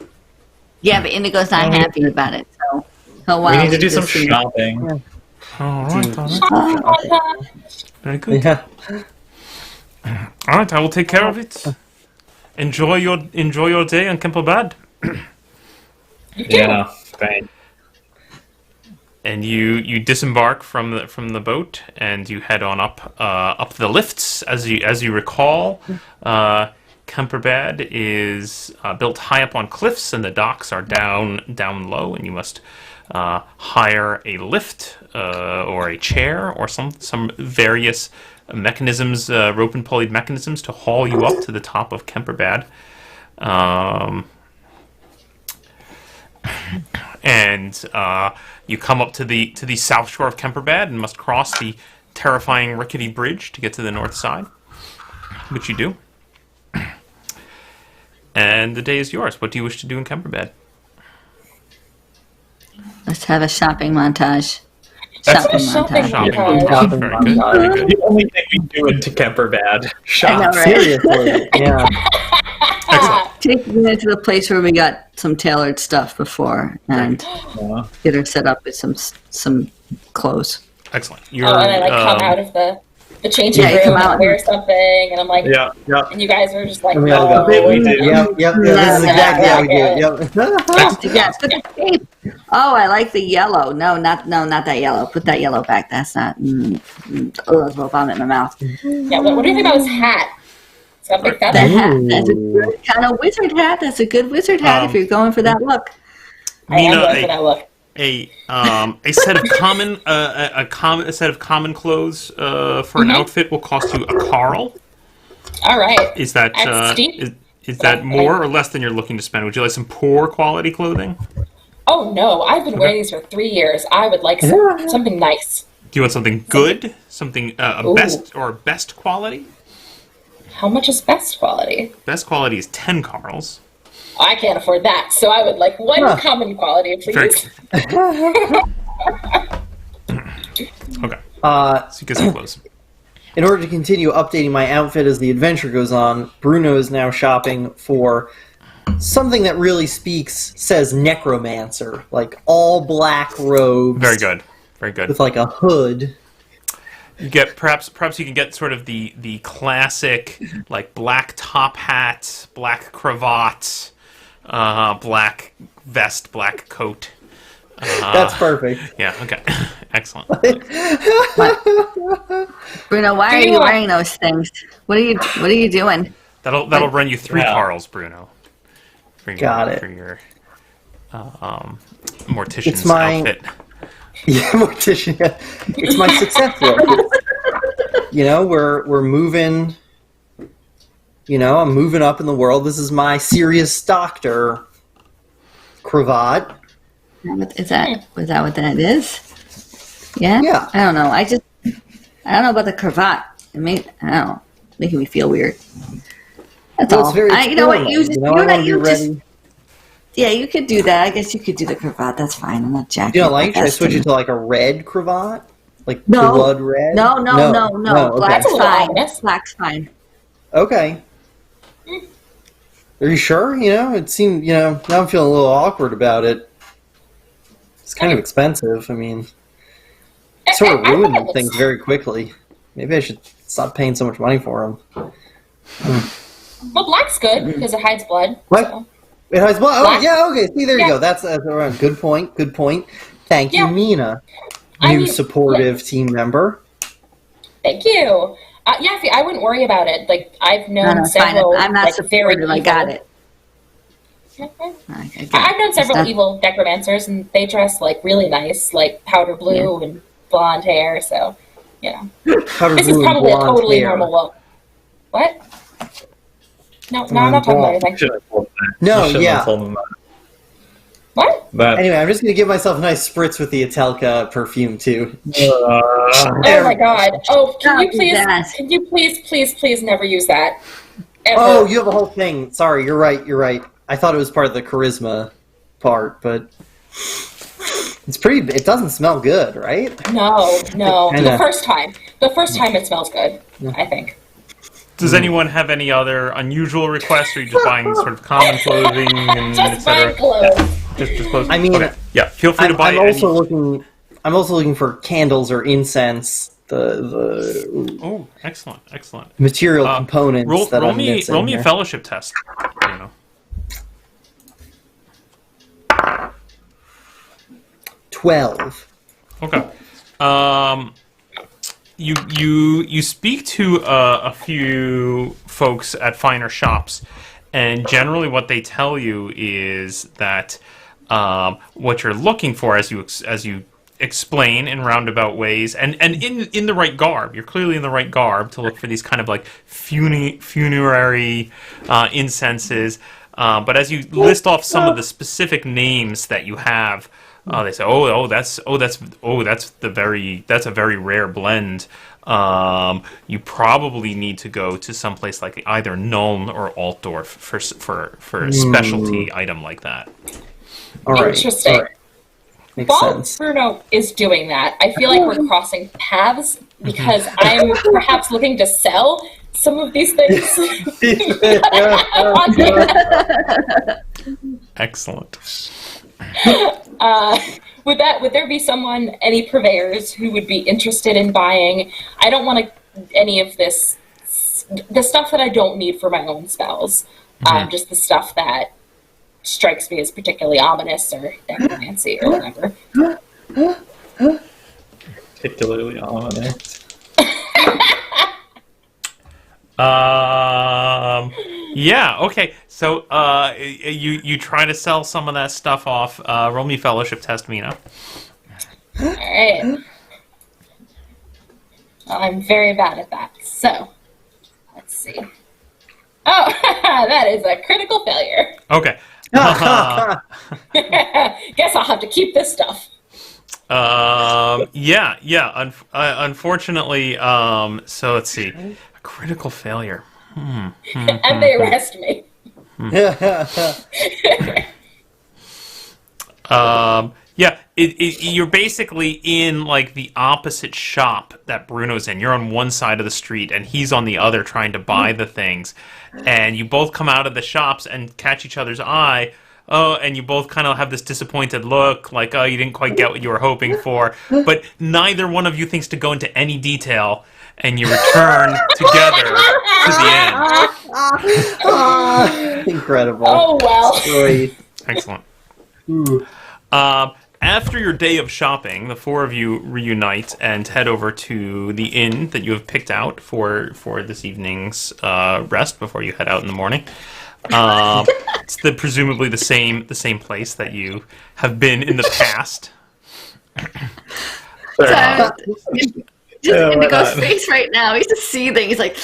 Yeah, but Indigo's not happy about it, so he'll We want need to do some this thing. shopping. All right, all right. Oh, Very good. Yeah. All right, I will take care of it. Enjoy your day on Kemperbad. you do. Yeah, thanks. And you disembark from the boat and you head on up the lifts. As you recall, Kemperbad is built high up on cliffs, and the docks are down low, and you must hire a lift or a chair or some various mechanisms, rope and pulley mechanisms, to haul you up to the top of Kemperbad. And you come up to the south shore of Kemperbad and must cross the terrifying rickety bridge to get to the north side, which you do. And the day is yours. What do you wish to do in Kemperbad? Let's have a shopping montage. That's Shopping a shopping montage. Shopping montage. montage. Very good. Very good. The only thing we do in Kemperbad. I Shop. know, right? Seriously, yeah. Excellent. Take me to the place where we got some tailored stuff before and Yeah. get her set up with some clothes. Excellent. You're, Oh, and I come out of the changing Yeah, you room come and out. wear something, and I'm like, Yeah, yeah. and you guys are just like, And we gotta go. We do. Yep. This is exactly how we do it. Yep. Yeah, put the tape. Oh, I like the yellow. No, not that yellow. Put that yellow back. That's not. Oh, that's will vomit in my mouth. yeah, what do you think about his hat? It's got a big The feather. hat. That's a good kind of wizard hat. That's a good wizard hat if you're going for that look. I am Nina, going for that look. a set of a set of common clothes for an outfit will cost you a carl. All right. Is that That's steep. is that more or less than you're looking to spend? Would you like some poor quality clothing? Oh no, I've been wearing these for 3 years. I would like something nice. Do you want something good? Something Ooh. best quality? How much is best quality? Best quality is 10 carls. I can't afford that, so I would like one Huh. common quality, Very please. Okay. So you get some clothes. In order to continue updating my outfit as the adventure goes on, Bruno is now shopping for something that really says necromancer, like all black robes. Very good. Very good. With like a hood. You get perhaps you can get sort of the classic like black top hat, black cravat, black vest, black coat. That's perfect. Yeah. Okay. Excellent. Bruno, why Do are you you want- wearing those things? What are you doing? That'll run you 3 Yeah. carls, Bruno. For your, Got it. For your mortician's It's my- outfit. Yeah, mortician. It's my success look. You know, we're moving. You know, I'm moving up in the world. This is my serious doctor cravat. Is that what that is? Yeah. Yeah. I don't know. I don't know about the cravat. I don't know, making me feel weird. That's Well, all. it's very You know what? formal, You just, you know, you I know wanna what? be You just, ready. yeah, you could do that. I guess you could do the cravat. That's fine. I'm not jacking. You don't like? Should I That's switch too- it to like a red cravat, like No. blood red? No. Okay. Black's That's a fine. lot. Black's fine. Okay. Are you sure? You know, it seemed. You know, now I'm feeling a little awkward about it. It's kind of expensive. I mean, sort of I think ruining it looks- things very quickly. Maybe I should stop paying so much money for them. Well, black's good because it hides blood. What? So. It has blood. Oh, Black. yeah. Okay. See, there you Yeah. go. That's all right. Good point. Good point. Thank you, Yeah. Mina, I new mean, supportive team member. Thank you. Yeah, I wouldn't worry about it. Like I've known No, it's fine. several. I'm not like, very supportive. I got evil- it. I get it. I've known It's several not- evil necromancers, and they dress like really nice, like powder blue and blonde hair. So, you know, Powder this is blue and probably a blonde totally hair. normal look. What? No, I'm not talking about anything. Should have told them that. No, You shouldn't yeah. have told them that. What? But, Anyway, I'm just going to give myself a nice spritz with the Atelka perfume, too. Oh my god! Oh, can you Don't do please? that. Can you please never use that? Ever. Oh, you have a whole thing. Sorry, you're right. I thought it was part of the charisma. part, but it's pretty. It doesn't smell good, right? No. Kinda- The first time it smells good, I think. Does anyone have any other unusual requests, or are you just buying sort of common clothing and Just buying etc.? clothes. Just clothes. I mean, okay. Yeah. Feel free to buy. I'm also looking. I'm also looking for candles or incense. The Oh, excellent. material components that roll I'm me missing roll me here. a fellowship test. You know. 12. Okay. You speak to a few folks at finer shops, and generally what they tell you is that what you're looking for, as you explain in roundabout ways, and in the right garb. You're clearly in the right garb to look for these kind of like funerary incenses. But as you list off some of the specific names that you have. They say, that's a very rare blend. You probably need to go to some place like either Nuln or Altdorf for a specialty item like that. All right. Interesting. All right. Makes While sense. Bruno is doing that, I feel like we're crossing paths because I'm perhaps looking to sell some of these things. Excellent. Would there be someone, any purveyors who would be interested in buying? I don't want any of this, the stuff that I don't need for my own spells. Just the stuff that strikes me as particularly ominous or necromancy or whatever. Particularly ominous. Yeah. Okay. So, you try to sell some of that stuff off. Roll me fellowship test, Mina. All right. Well, I'm very bad at that. So, let's see. Oh, that is a critical failure. Okay. Guess I'll have to keep this stuff. Yeah. Unfortunately, so let's see. A critical failure. And they arrest me. Yeah, you're basically in like the opposite shop that Bruno's in. You're on one side of the street, and he's on the other trying to buy the things. And you both come out of the shops and catch each other's eye. Oh, and you both kind of have this disappointed look, like, oh, you didn't quite get what you were hoping for. But neither one of you thinks to go into any detail, and you return together to the end. Incredible. Oh, well. Story. Excellent. After your day of shopping, the four of you reunite and head over to the inn that you have picked out for this evening's rest before you head out in the morning. It's presumably the same place that you have been in the past. Just Indigo's face right now. He's just seething. He's like,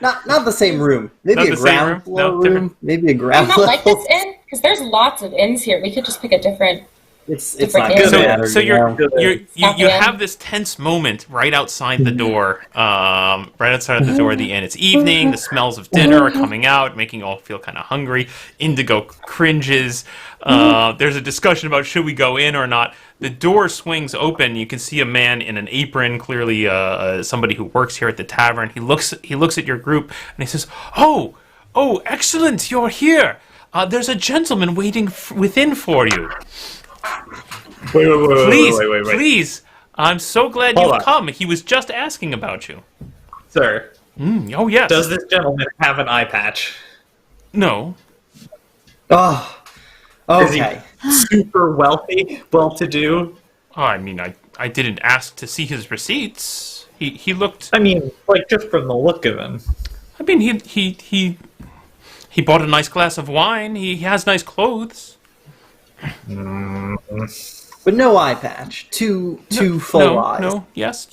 Not the same room. Maybe Not a the same ground room? floor No, room. different. Maybe a Do you ground not level. like this inn? Because there's lots of inns here. We could just pick a different. It's Different not inn. gonna matter. So you know? you have this tense moment right outside the door, right outside the door of the inn. It's evening. The smells of dinner are coming out, making you all feel kind of hungry. Indigo cringes. There's a discussion about should we go in or not. The door swings open. You can see a man in an apron, clearly somebody who works here at the tavern. He looks at your group and he says, "Oh, excellent! You're here. There's a gentleman waiting within for you. Wait. Please. I'm so glad Hold you've on. come. He was just asking about you." Sir, Oh, yes. does this gentleman have an eye patch? No. Oh, Is he okay. super wealthy, well-to-do? Oh, I mean, I didn't ask to see his receipts. He looked... I mean, like, just from the look of him. I mean, he bought a nice glass of wine. He has nice clothes. But no eye patch. Two full eyes. No. Yes,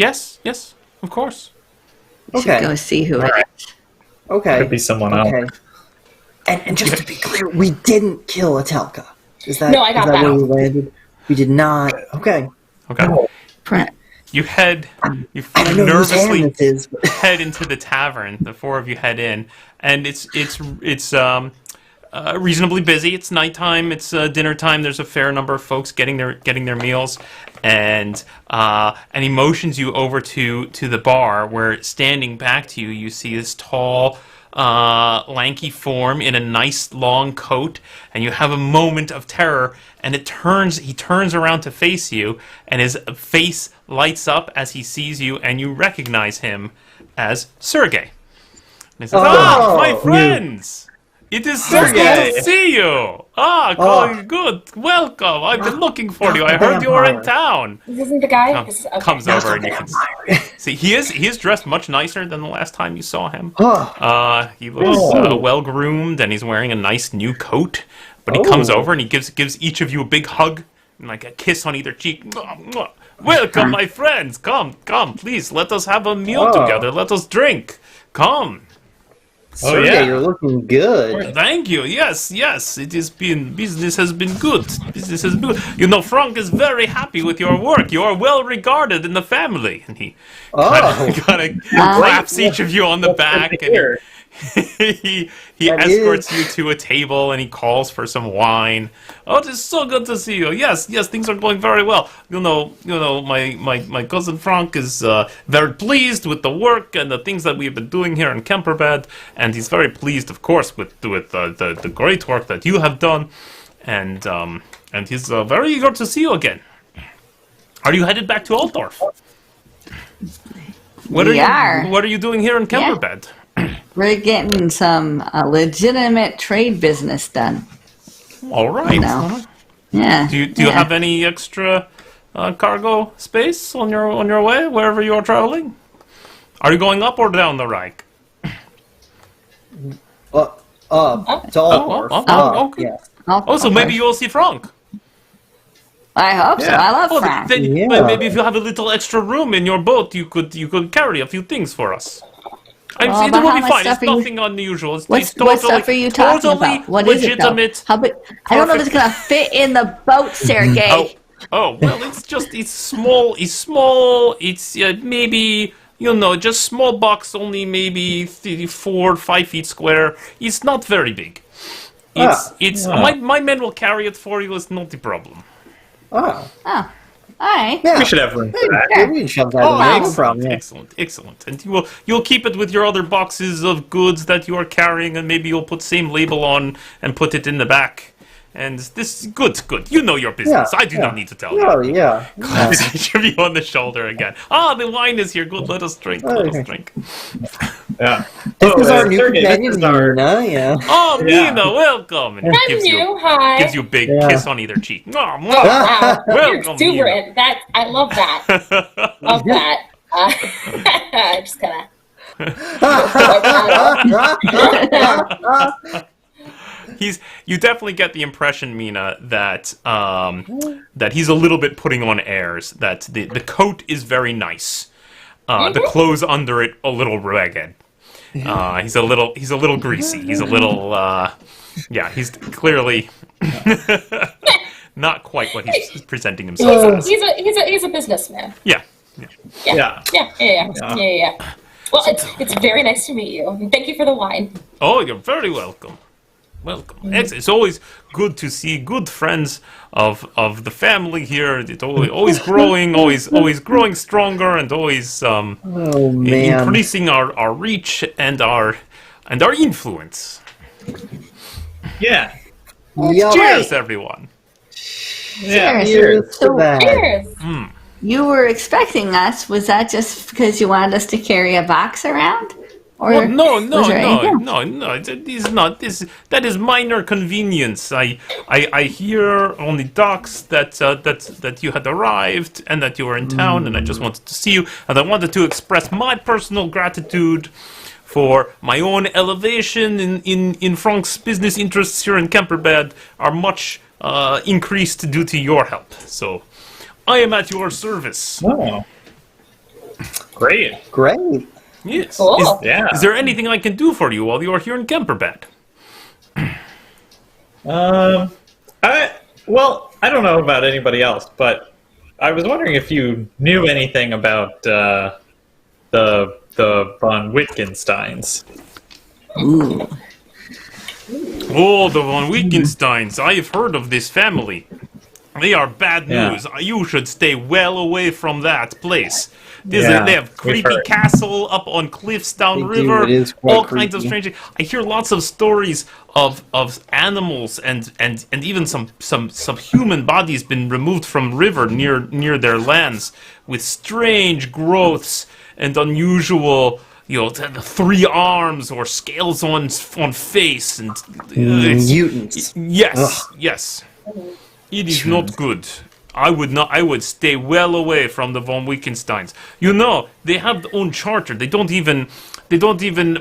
of course. we should Okay. go see who it is. Okay. Could be someone else. Okay. And just to be clear, we didn't kill Atelka. Is that No, I got is that that. where we landed? We did not. Okay. Okay. No. You I don't know whose hand nervously this is. But... head into the tavern. The four of you head in, and it's reasonably busy. It's nighttime. It's dinner time. There's a fair number of folks getting their meals, and he motions you over to the bar, where standing back to you, you see this tall, lanky form in a nice long coat, and you have a moment of terror, and he turns around to face you, and his face lights up as he sees you, and you recognize him as Sergey. And he says, my friends! It is so good to see you! Good. Welcome. I've been looking for you. I heard you were in town. This isn't the guy? Comes over and you can see he is dressed much nicer than the last time you saw him. He looks well groomed, and he's wearing a nice new coat. But he comes over and he gives each of you a big hug and like a kiss on either cheek. Welcome, my friends. Come, please. Let us have a meal together. Let us drink. Come. Sergey, you're looking good. Thank you. Yes. Business has been good. You know, Frank is very happy with your work. You are well regarded in the family. And he kind of claps each of you on the back. And he escorts you to a table, and he calls for some wine. Oh, it is so good to see you. Yes, things are going very well. You know, my cousin Frank is very pleased with the work and the things that we've been doing here in Kemperbad, and he's very pleased, of course, with the great work that you have done, and he's very eager to see you again. Are you headed back to Altdorf? What are you doing here in Kemperbad? Yeah. We're getting some legitimate trade business done. All right. Yeah. Do you have any extra cargo space on your way wherever you are traveling? Are you going up or down the Reich? To Altdorf. Okay. Yes. So maybe you will see Frank. I hope so. I love Frank. Maybe if you have a little extra room in your boat, you could carry a few things for us. It will be fine. It's nothing unusual. What stuff are you talking about? What is it, though? I don't know if it's going to fit in the boat, Sergey. Well, it's small. It's maybe, just small box, only maybe 4 or 5 feet square. It's not very big. My men will carry it for you. It's not a problem. Oh. All right. Yeah. We should have room for that. Yeah, we can shove that in. No problem. Yeah. Excellent. And you'll keep it with your other boxes of goods that you are carrying, and maybe you'll put same label on and put it in the back. And this good. You know your business. I do not need to tell you. Oh yeah. Claps each of you on the shoulder again. The wine is here. Good. Let us drink. Yeah. This is our new companion, Nina. Yeah. Oh, Nina, welcome. And Hi. gives you a big kiss on either cheek. Wow. Welcome, You're Nina. exuberant. I love that. Love that. Just kind of. You definitely get the impression, Mina, that that he's a little bit putting on airs. That the coat is very nice. The clothes under it a little ragged. He's a little greasy. He's a little he's clearly not quite what he's presenting himself as. He's a businessman. Yeah. Well, it's very nice to meet you. And thank you for the wine. Oh, you're very welcome. It's always good to see good friends of the family here. It's always growing, always growing stronger, and always increasing our reach and our influence. Yeah. Cheers, everyone. Yeah. Cheers. Cheers. You were expecting us. Was that just because you wanted us to carry a box around? Or no. It is not. That is minor convenience. I hear on the docks that you had arrived and that you were in town, and I just wanted to see you, and I wanted to express my personal gratitude for my own elevation in Frank's business interests here in Kemperbad are much increased due to your help. So I am at your service. Oh. Great. Yes. Cool. Is there anything I can do for you while you are here in Kemperbad? I don't know about anybody else, but I was wondering if you knew anything about the von Wittgensteins. Ooh. Oh, the von Wittgensteins. I have heard of this family. They are bad news. You should stay well away from that place. They have creepy castle up on cliffs downriver. All kinds of strange. I hear lots of stories of animals and even some subhuman bodies been removed from river near their lands with strange growths and unusual. The 3 arms or scales on face and mutants. Yes, yes. It is not good. I would stay well away from the von Wittgensteins. They have their own charter. They don't even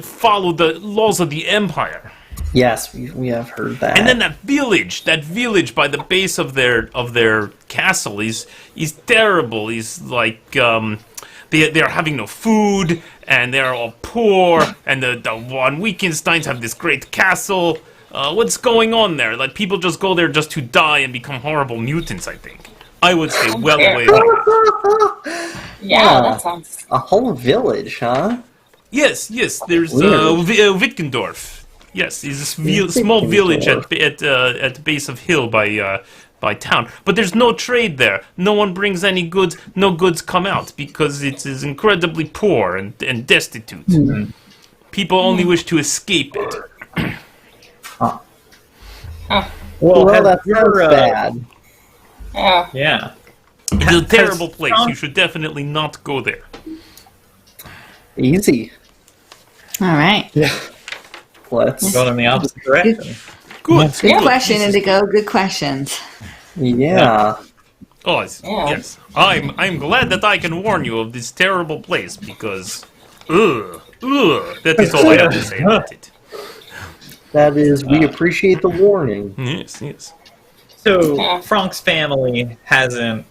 follow the laws of the Empire. Yes, we have heard that. And then that village by the base of their castle is terrible. Is like they are having no food and they are all poor. And the von Wittgensteins have this great castle. What's going on there? Like people just go there just to die and become horrible mutants. I think I would stay well away. Yeah, that sounds. A whole village, huh? Yes. There's Wittgendorf. Yes, it's a small village at the base of hill by town. But there's no trade there. No one brings any goods. No goods come out because it is incredibly poor and destitute. Mm-hmm. People only wish to escape it. Well, that sounds bad. Yeah. It's a terrible place. You should definitely not go there. Easy. All right. Yeah. Let's going in the opposite direction. Good. Good question, Indigo. Good questions. Yeah. Oh, yes. I'm glad that I can warn you of this terrible place because, that is all I have to say about it. That is, we appreciate the warning. Yes. So, Frank's family hasn't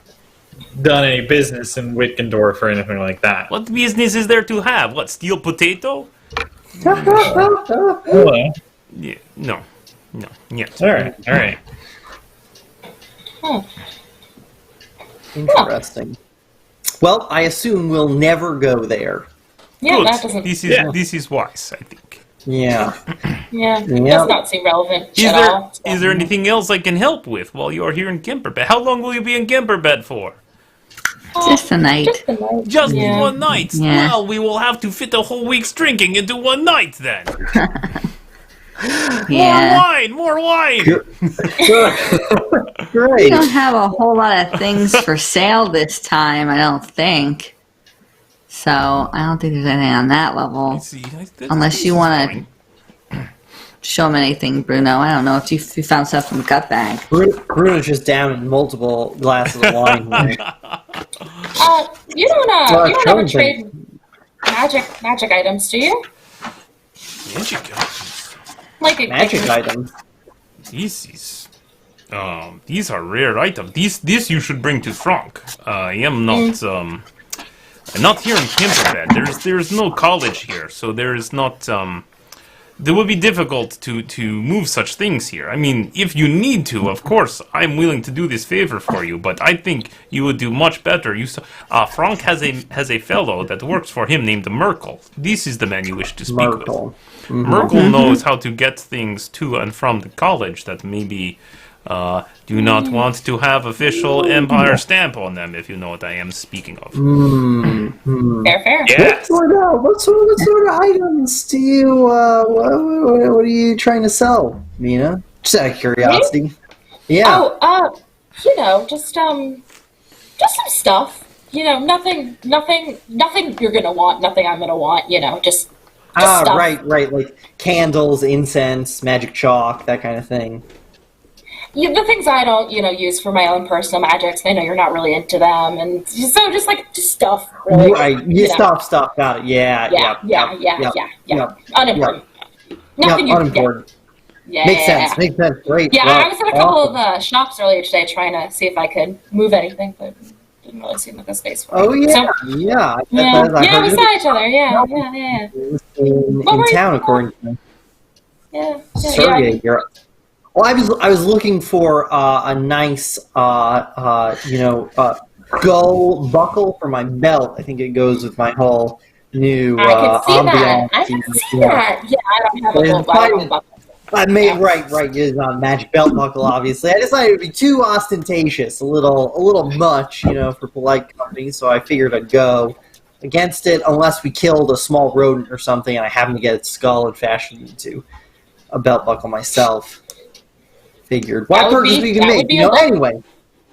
done any business in Wittgendorf or anything like that. What business is there to have? What, steal potato? Hello. Yeah, no, yes. All right. Interesting. Well, I assume we'll never go there. Yeah, Good. that doesn't. This is wise, I think. Yeah. Yeah, does not seem relevant at all. Is there anything else I can help with while you are here in Kemperbad? How long will you be in Kemperbad for? Just a night. Just Yeah. 1 night? Yeah. Well, we will have to fit a whole week's drinking into 1 night then. Yeah. More wine! We Great. don't have a whole lot of things for sale this time, I don't think. So, I don't think there's anything on that level. Unless you want to show them anything, Bruno. I don't know if you found stuff from the gut bag. Bruno's just down in multiple glasses of wine here. You don't ever trade magic items, do you? Magic items? Magic items. These are rare items. This you should bring to Frank. I am not I'm not here in Kemperbad. There's no college here, so there is not it would be difficult to move such things here. I mean, if you need to, of course, I'm willing to do this favor for you, but I think you would do much better. Frank has a fellow that works for him named Merkel. This is the man you wish to speak Merkel. with. Merkel knows how to get things to and from the college that maybe do not want to have official Empire stamp on them, if you know what I am speaking of. Fair. Yes. What sort of items do you, what are you trying to sell, Mina? Just out of curiosity. Yeah. Oh, just some stuff. Nothing you're gonna want, nothing I'm gonna want, just stuff. Right, like candles, incense, magic chalk, that kind of thing. Yeah, the things I don't, use for my own personal magics. I know you're not really into them, and so just stuff. Really, Right, stuff. Got it. Yeah. Unimportant. Nothing you can get. Unimportant. Yeah. Makes sense. Great. Yeah, Well, I was at a couple of shops earlier today trying to see if I could move anything, but didn't really seem like a space for Oh me. yeah, So, yeah. yeah, we saw each other. Yeah. In town, according to Yeah. Sergey, you're. Well, I was looking for a nice, skull buckle for my belt. I think it goes with my whole new I can see that. ambiance. I can see that. Yeah, I don't have a gold buckle. I made right. It's not a magic belt buckle, obviously. I decided it would be too ostentatious, a little much, for polite company. So I figured I'd go against it, unless we killed a small rodent or something, and I happen to get its skull and fashion it into a belt buckle myself. Figured what purchase we can make, Anyway,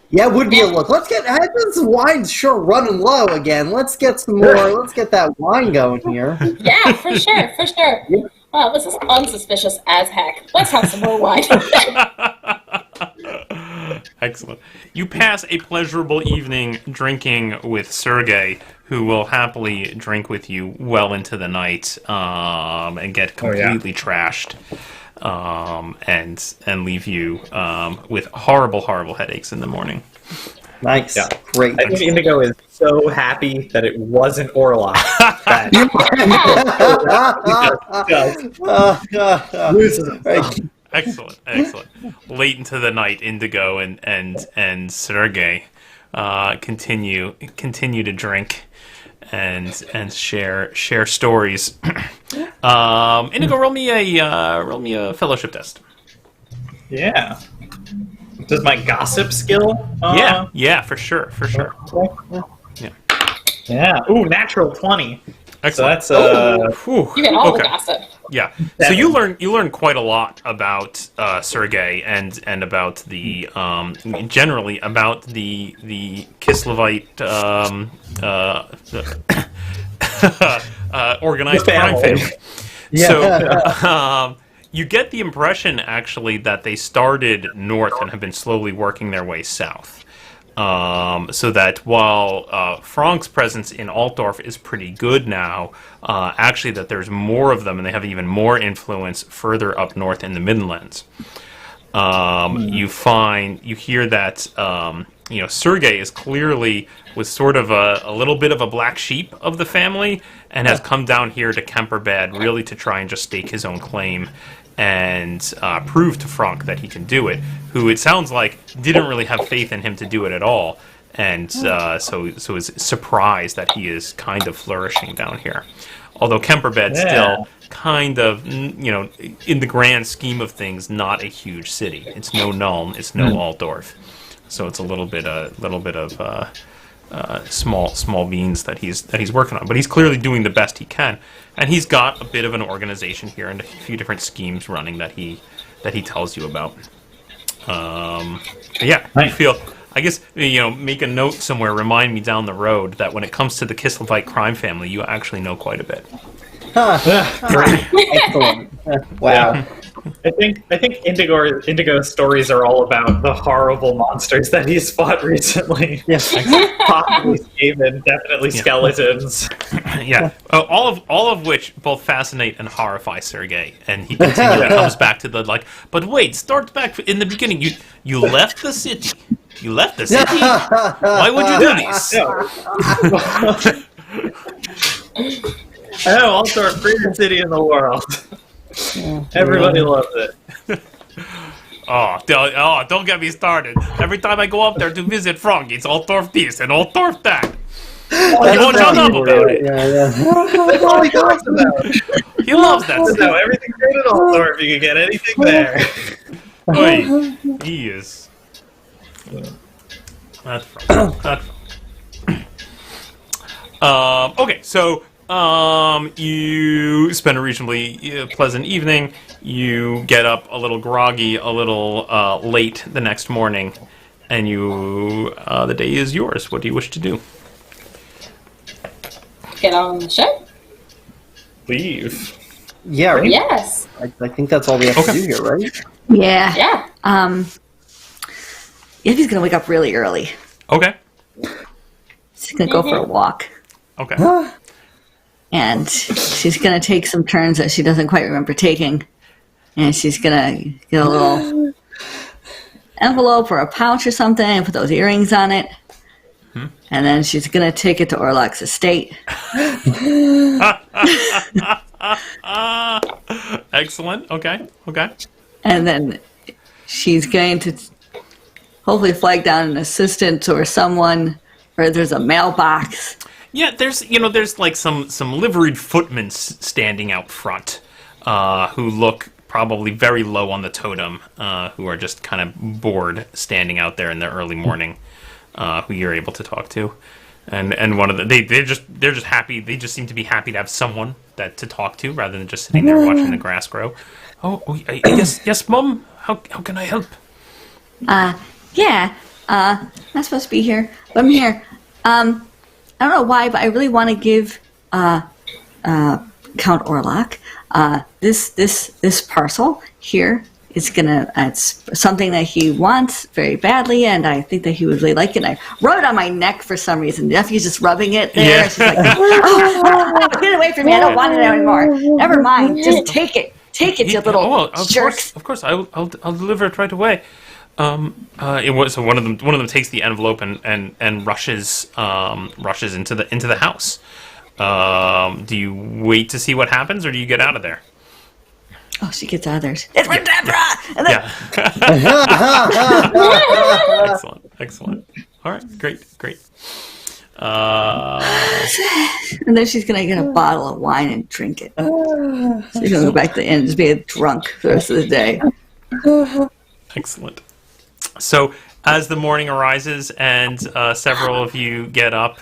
yeah, it would be a look. Let's get this wine's sure running low again. Let's get some more. Let's get that wine going here. Yeah, for sure. Yeah. Wow, this is unsuspicious as heck. Let's have some more wine. Excellent. You pass a pleasurable evening drinking with Sergey, who will happily drink with you well into the night and get completely trashed and leave you with horrible headaches in the morning. Nice. Yeah. Great. I think Indigo is so happy that it wasn't Orlock. Excellent. Late into the night, Indigo and Sergey continue to drink and share stories. Indigo, roll me a fellowship test. Yeah. Does my gossip skill? Yeah, for sure. Yeah. Ooh, natural 20. Excellent. So that's You get all the gossip. Yeah. So you learn quite a lot about Sergey and about the generally about the Kislevite organized crime family. Yeah. So you get the impression actually that they started north and have been slowly working their way south. So that while Frank's presence in Altdorf is pretty good now, actually that there's more of them and they have even more influence further up north in the Midlands. You hear that Sergey is clearly was sort of a little bit of a black sheep of the family and has come down here to Kemperbad really to try and just stake his own claim and prove to Frank that he can do it, who it sounds like didn't really have faith in him to do it at all, and so is surprised that he is kind of flourishing down here. Although Kemperbad's still kind of, in the grand scheme of things, not a huge city. It's no Nuln, it's no Altdorf, so it's a little bit of small beans that he's working on. But he's clearly doing the best he can, and he's got a bit of an organization here and a few different schemes running that he tells you about. I feel. I guess, make a note somewhere, remind me down the road that when it comes to the Kislevite crime family, you actually know quite a bit. Excellent. Wow. Yeah. I think Indigo's stories are all about the horrible monsters that he's fought recently. Yes. Possibly Skaven, definitely skeletons. Yeah. All of which both fascinate and horrify Sergey, and he comes back to but wait, start back in the beginning. You left the city. You left the city? Why would you do this? I know, also our favorite city in the world. Everybody loves it. Don't get me started. Every time I go up there to visit Frank, it's Altdorf this and Altdorf that. He won't shut up about it. Yeah. That's all he talks about. He loves that So stuff. everything's great at Altdorf. You can get anything there. He is. That's Frank. Okay, so you spend a reasonably pleasant evening. You get up a little groggy, a little late the next morning, and the day is yours. What do you wish to do? Get on the ship? Leave. Yeah, right? Yes. I think that's all we have to do here, right? Yeah. Yeah. Evie's gonna wake up really early. Okay. She's gonna go for a walk. Okay. And she's gonna take some turns that she doesn't quite remember taking. And she's gonna get a little envelope or a pouch or something and put those earrings on it. And then she's gonna take it to Orlok's estate. Excellent. Okay. And then she's going to hopefully flag down an assistant or someone or there's a mailbox. Yeah, there's like some liveried footmen standing out front, who look probably very low on the totem, who are just kind of bored standing out there in the early morning, who you're able to talk to, and one of the they're just happy. They just seem to be happy to have someone to talk to rather than just sitting there watching the grass grow. Yes, Mum. How can I help? Yeah. I'm not supposed to be here, but I'm here. I don't know why, but I really want to give Count Orlok this parcel here. It's something that he wants very badly, and I think that he would really like it. And I rub it on my neck for some reason. Nephew's just rubbing it there. Yeah. She's like, get it away from me! I don't want it anymore. Never mind. Just take it. Take it, you little jerks. Of course, I'll deliver it right away. So one of them takes the envelope and rushes into the house. Do you wait to see what happens, or do you get out of there? Oh, she gets out of there. It's for Deborah! And then, Excellent. All right, great. and then she's going to get a bottle of wine and drink it. She's going to go back to the inn and just be drunk for the rest of the day. Excellent. So, as the morning arises and several of you get up,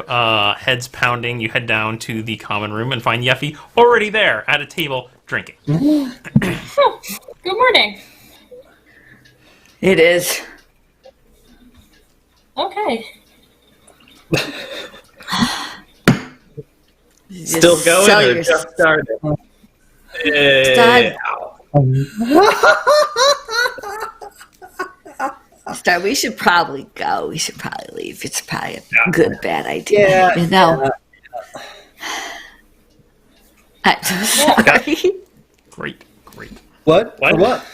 heads pounding, you head down to the common room and find Yeffy already there at a table drinking. Oh, good morning. It is. Okay. Still going sell or your just started? Start. We should probably go. We should probably leave. It's probably a good, bad idea. Yeah. You know? I'm so sorry. Great. What? For what?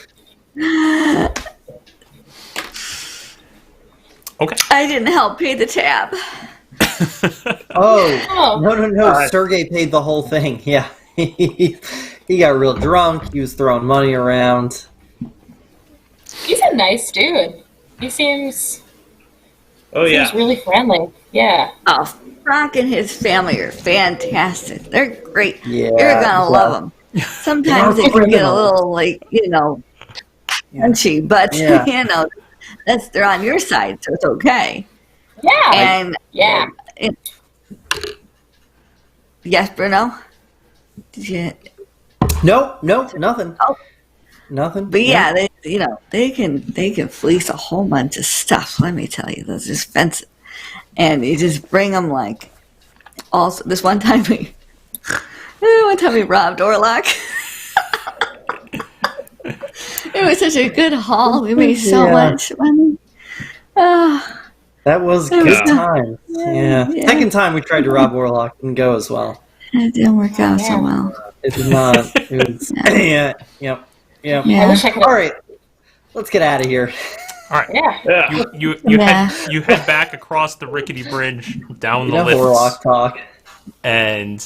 Okay. I didn't help pay the tab. Oh, no. God. Sergey paid the whole thing. Yeah. He got real drunk. He was throwing money around. He's a nice dude. He seems really friendly. Yeah. Oh, Frank and his family are fantastic. They're great. Yeah, You're gonna love them. Sometimes they can get a little, punchy, but they're on your side, so it's okay. Yeah. And yeah. Yes, Bruno. Did you? No, nothing. Oh. Nothing. But yeah, they can fleece a whole bunch of stuff. Let me tell you, those expensive. And you just bring them Also, this one time we robbed Orlok. It was such a good haul. We made so much money. That was good time. Yeah. Yeah. Second time we tried to rob Warlock didn't go as well. It didn't work out so well. It did not. It was. Yep. Yeah. I wish I could. All right, let's get out of here. All right. Yeah. You head back across the rickety bridge down the Enough lifts. Warlock talk. And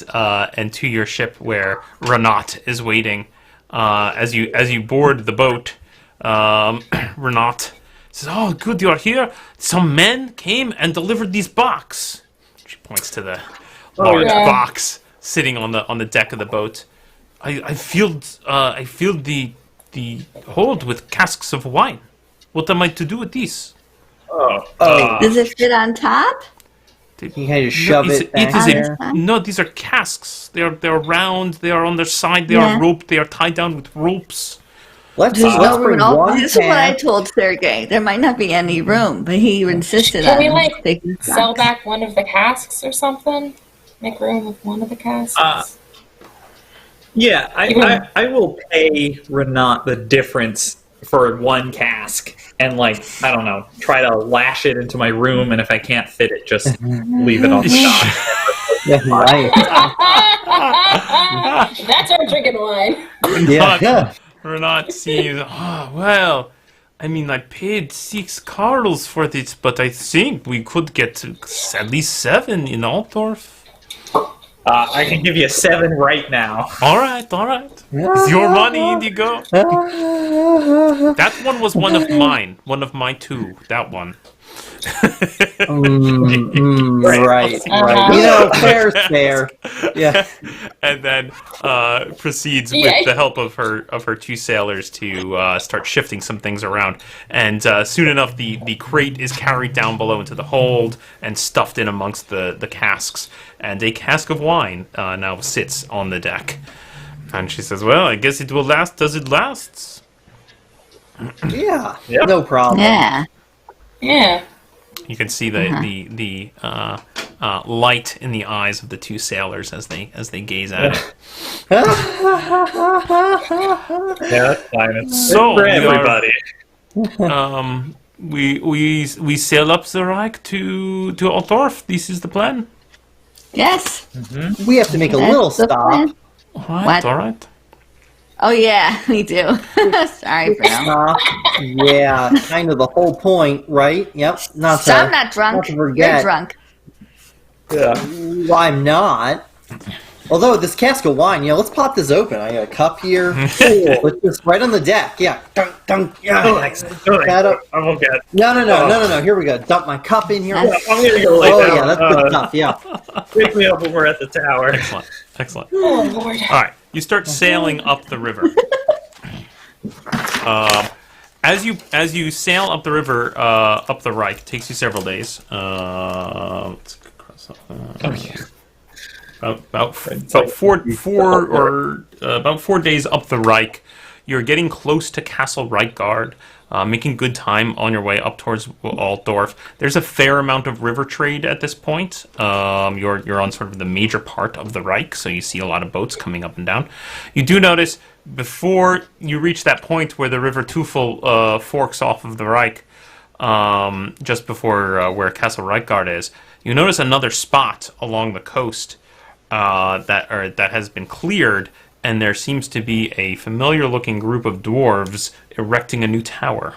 to your ship where Renat is waiting. As you board the boat, Renat says, "Oh, good, you're here. Some men came and delivered these boxes." She points to the large box sitting on the deck of the boat. I filled the hold with casks of wine. What am I to do with these? Does it fit on top? You had to shove it back there. No, these are casks. They're round. They are on their side. They are roped. They are tied down with ropes. Let's There's no room bring at all. one This is what I cask. told Sergey. There might not be any room, but he insisted Can on we taking sell box. back one of the casks or something? Make room with one of the casks. Yeah, I will pay Renat the difference for one cask and I don't know, try to lash it into my room, and if I can't fit it, just leave it on the dock. Yeah, right. That's our drinking wine. Yeah. Renat seems. Well. I mean, I paid 6 carls for this, but I think we could get to at least 7 in Altdorf. I can give you 7 right now. All right. It's your money, Indigo. That one was one of mine. One of my 2. That one. Right. You know, fair's fair. Yeah. And then proceeds with the help of her two sailors to start shifting some things around. And soon enough, the crate is carried down below into the hold and stuffed in amongst the casks. And a cask of wine now sits on the deck. And she says, "Well, I guess it will last as it lasts." Yeah. Yep. No problem. Yeah. Yeah. You can see the light in the eyes of the two sailors as they gaze at it. Yeah, that's fine. It's So, for we are- everybody. We sail up the Reich to Altdorf. This is the plan. Yes. We have to make a little That's the stop. plan. All right, What? all right. Oh yeah, we do. Sorry, Bruno. Stop. Yeah, kind of the whole point, right? Yep. Not So to, I'm not drunk. not to forget. You're drunk. Yeah. Well, I'm not. Although this cask of wine, let's pop this open. I got a cup here. Cool. Let's just right on the deck. Yeah. Dunk, dunk. Yeah. That up. I won't get it. No. Here we go. Dump my cup in here. I'm gonna go lay Oh down. yeah, that's good stuff. Yeah. Wake me up when we're at the tower. Excellent. Oh Lord. All right, you start sailing up the river. As you sail up the river, up the Reich, it takes you several days. Let's cross off, about 4 days up the Reich. You're getting close to Castle Reichgard, making good time on your way up towards Altdorf. There's a fair amount of river trade at this point. You're on sort of the major part of the Reich, so you see a lot of boats coming up and down. You do notice before you reach that point where the River Teufel forks off of the Reich, just before where Castle Reichgard is, you notice another spot along the coast that has been cleared, and there seems to be a familiar-looking group of dwarves erecting a new tower.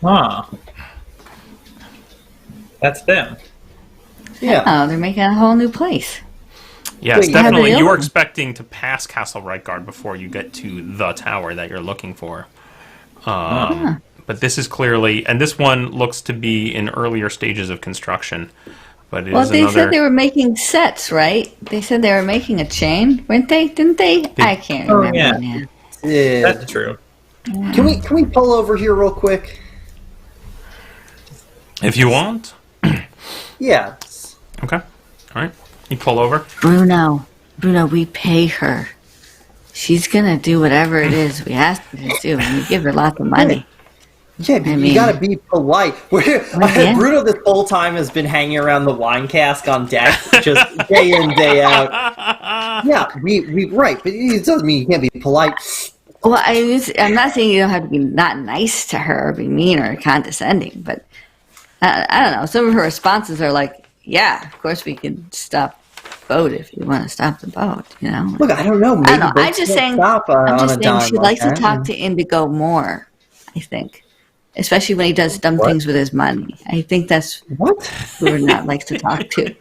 Huh. That's them. Yeah. Oh, they're making a whole new place. Yes, Wait, definitely. have they You were opened? expecting to pass Castle Reichgard before you get to the tower that you're looking for. But this is clearly, and this one looks to be in earlier stages of construction. But it Well, is they another. said they were making sets, right? They said they were making a chain, weren't they? Didn't they? I can't Oh, remember yeah. now. That's true. Can we pull over here real quick? If you want. Yeah. Okay. All right. You pull over. Bruno, we pay her. She's gonna do whatever it is we ask her to do, and we give her lots of money. Yeah, but you mean- gotta be polite. yeah. Bruno this whole time has been hanging around the wine cask on deck, just day in, day out. Yeah, we right, but it doesn't mean you can't be polite. Well, I'm not saying you don't have to be not nice to her or be mean or condescending, but I don't know. Some of her responses are like, "Yeah, of course we can stop the boat if you want to stop the boat." You know. Look, I don't know. Maybe I don't know. boats I'm just can't saying. stop, I'm on just a saying dime she like likes to that. talk to Indigo more. I think, especially when he does dumb things with his money. I think that's What? who Renat likes to talk to.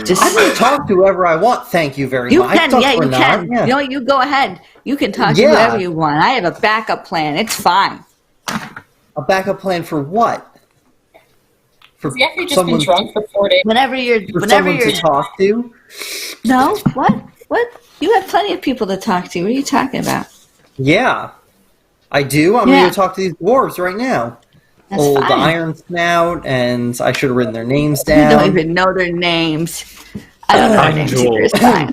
Just I can talk to whoever I want. Thank you very you much. can, Talk yeah, for you not, can. yeah. You know, you go ahead. You can talk to Yeah. whoever you want. I have a backup plan. It's fine. A backup plan for what? For Has Jeffrey just someone, been drunk for 4 days? Whenever for whenever someone you're to talk to? no, what? You have plenty of people to talk to. What are you talking about? Yeah, I do. I'm Yeah. going to talk to these dwarves right now. That's Old fine. Iron Snout, and I should have written their names You down. don't even know their names. I don't know their names Angel. either. It's fine.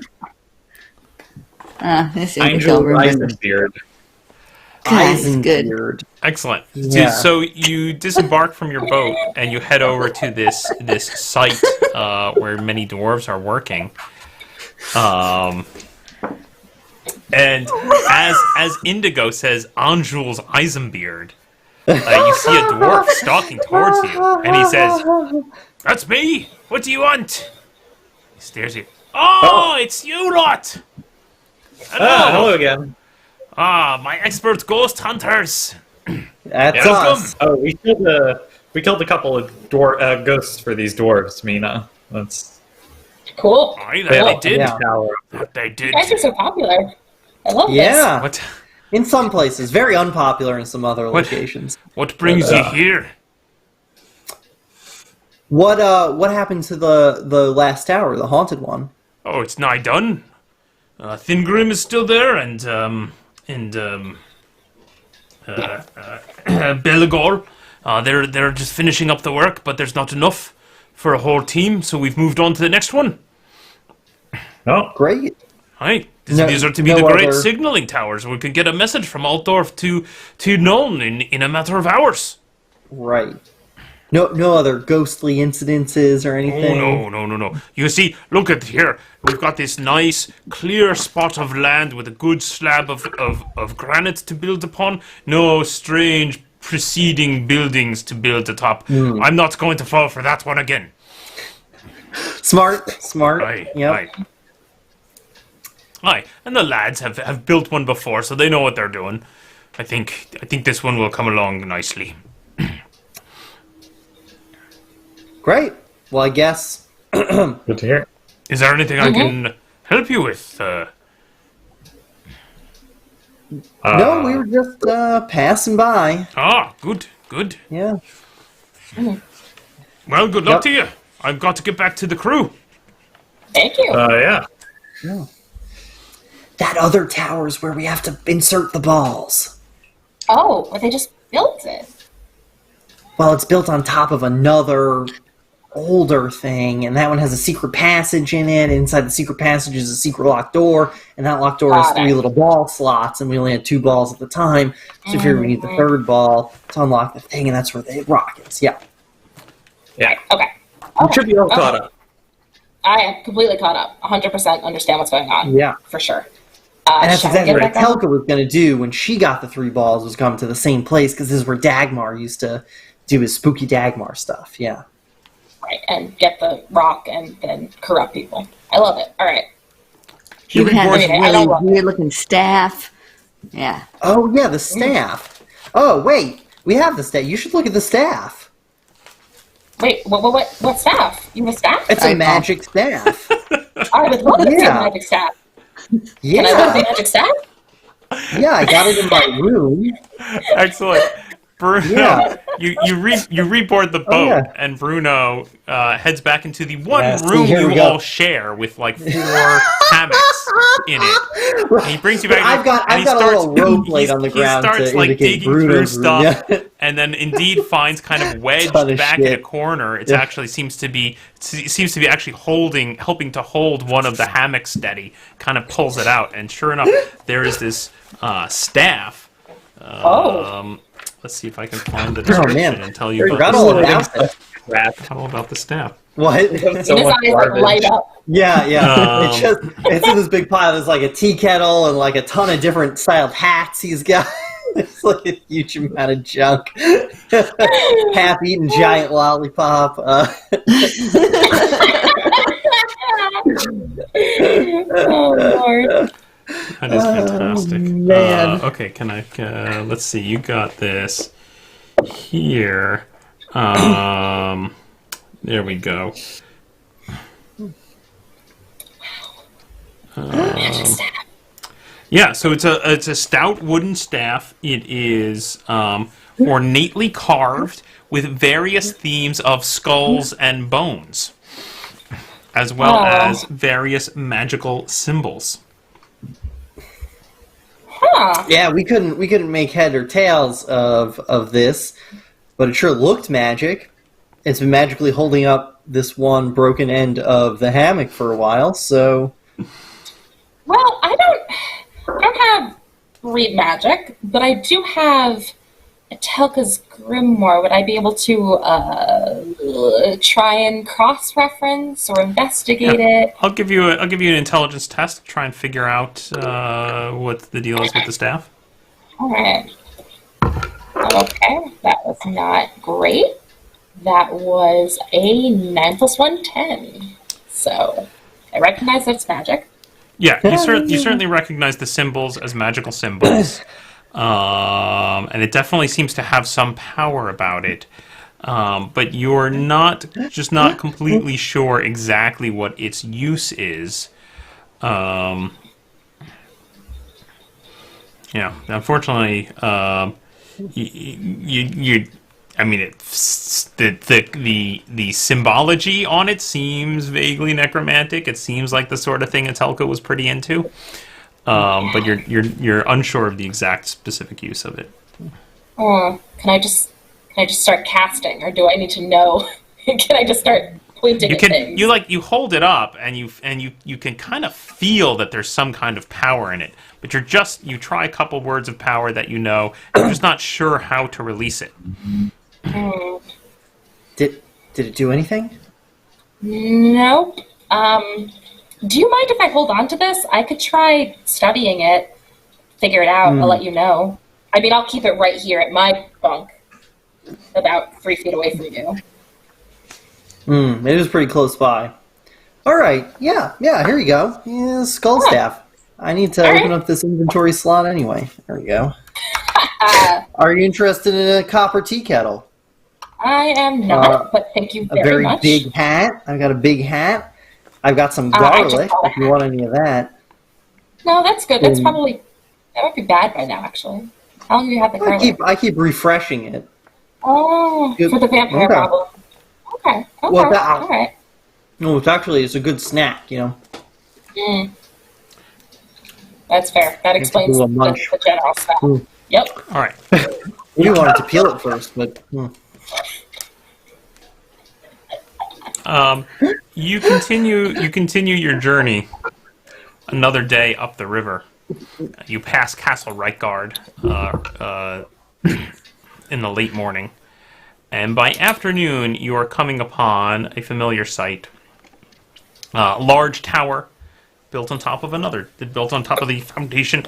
This Angel remember. Eisenbeard. God, it's good. Eisenbeard. Excellent. Yeah. So you disembark from your boat and you head over to this site where many dwarves are working. And as Indigo says, Anjuls Eisenbeard, you see a dwarf stalking towards you, and he says, "That's me. What do you want?" He stares at you. Oh, it's you lot. Hello again. My expert ghost hunters. That's Welcome. us. Oh, we killed a couple of ghosts for these dwarves, Mina. That's Cool. Aye, they did. Yeah. tower. They did. You guys are so popular. I love this. Yeah. What? In some places, very unpopular in some other What? locations. What brings you here? What happened to the last tower, the haunted one? Oh, it's nigh done. Thingrim is still there, and Belagor. They're just finishing up the work, but there's not enough for a whole team, so we've moved on to the next one. Oh, Great. Right. No- These are to be no the great other- signaling towers. We could get a message from Altdorf to Nuln in a matter of hours. Right. No other ghostly incidences or Oh, anything. no. You see, look at here. We've got this nice, clear spot of land with a good slab of granite to build upon. No strange preceding buildings to build atop. I'm not going to fall for that one again. Smart. Aye, Yep. aye. Aye, and the lads have built one before, so they know what they're doing. I think this one will come along nicely. Great. Well, I guess. good to hear. Is there anything I can help you with? No, we were just passing by. Good. Yeah. Well, good luck Yep. to you. I've got to get back to the crew. Thank you. Yeah. That other tower's where we have to insert the balls. Oh, well, they just built it. Well, it's built on top of another older thing, and that one has a secret passage in it. Inside the secret passage is a secret locked door, and that locked door has Got it. 3 little ball slots, and we only had 2 balls at the time. So if you ever need the 3rd ball to unlock the thing, and that's where the rockets. Yeah. Yeah. Okay. You should be all caught up. I am completely caught up. 100% understand what's going on. Yeah. For sure. And that's shall we exactly get what back on? Telka was going to do when she got the 3 balls, was come to the same place, because this is where Dagmar used to do his spooky Dagmar stuff. Yeah. Right, and get the rock and then corrupt people. I love it. All right. You had this I don't really love it. weird looking staff. Yeah. Oh, yeah, the staff. Oh, wait. We have the staff. You should look at the staff. Wait, what staff? You have a staff? It's a magic staff. I would love to see a Yeah. magic staff. Can I look at the Yeah. magic staff? Yeah, I got it in my room. Excellent. Bruno, Yeah. you reboard the boat, Oh, yeah. and Bruno heads back into the one Yeah, see, room here we you go. all share with like 4 hammocks in it. And he brings you back. I've got and he a starts- little rope he- laid on the ground He starts to like indicate digging through Bruno's room. stuff, Yeah. and then indeed finds kind of wedged Ton of back in a shit. corner. It Yeah. actually seems to be actually helping to hold one of the hammocks steady. Kind of pulls it out, and sure enough, there is this staff. Let's see if I can find the description man. and tell you Forgot about all the about it. Crap. all about the staff. What? So His much eyes like light garbage. up. Yeah. It's in this big pile. There's like a tea kettle and like a ton of different styled hats he's got. It's like a huge amount of junk. Half-eaten giant lollipop. Oh Lord. That is fantastic. man. Okay, can I? Let's see. You got this here. There we go. Magic staff. Yeah, so it's a stout wooden staff. It is ornately carved with various themes of skulls and bones, as well as various magical symbols. Huh. Yeah, we couldn't make head or tails of this, but it sure looked magic. It's been magically holding up this one broken end of the hammock for a while, so Well, I don't have read magic, but I do have Telka's grimoire. Would I be able to try and cross-reference or investigate it? I'll give you an intelligence test to try and figure out what the deal is with the staff. All right. Okay, that was not great. That was a 9 + 1, 10. So I recognize that it's magic. Yeah, you certainly recognize the symbols as magical symbols, and it definitely seems to have some power about it. But you're not completely sure exactly what its use is. Yeah, unfortunately, I mean, the symbology on it seems vaguely necromantic. It seems like the sort of thing Atelka was pretty into, but you're unsure of the exact specific use of it. Can I just start casting, or do I need to know? Can I just start pointing at things? You hold it up, and you can kind of feel that there's some kind of power in it, but you try a couple words of power that you know, and you're just not sure how to release it. Did it do anything? Nope. Do you mind if I hold on to this? I could try studying it, figure it out. I'll let you know. I mean, I'll keep it right here at my bunk, about 3 feet away from you. It is pretty close by. All right, yeah, here you go. Yeah, skull staff. I need to open up this inventory slot anyway. There we go. Are you interested in a copper tea kettle? I am not, but thank you very much. A very big hat. I've got a big hat. I've got some garlic, if you want any of that. No, that's good. That might be bad by now, actually. How long do you have the garlic? I keep refreshing it. Oh, for the vampire problem. Okay, all right. No, it's a good snack, you know. That's fair. That explains the general stuff. Yep. All right. We wanted to peel it first, but... You continue your journey another day up the river. You pass Castle Reitgard in the late morning, and by afternoon you are coming upon a familiar sight. Large tower built on top of the foundation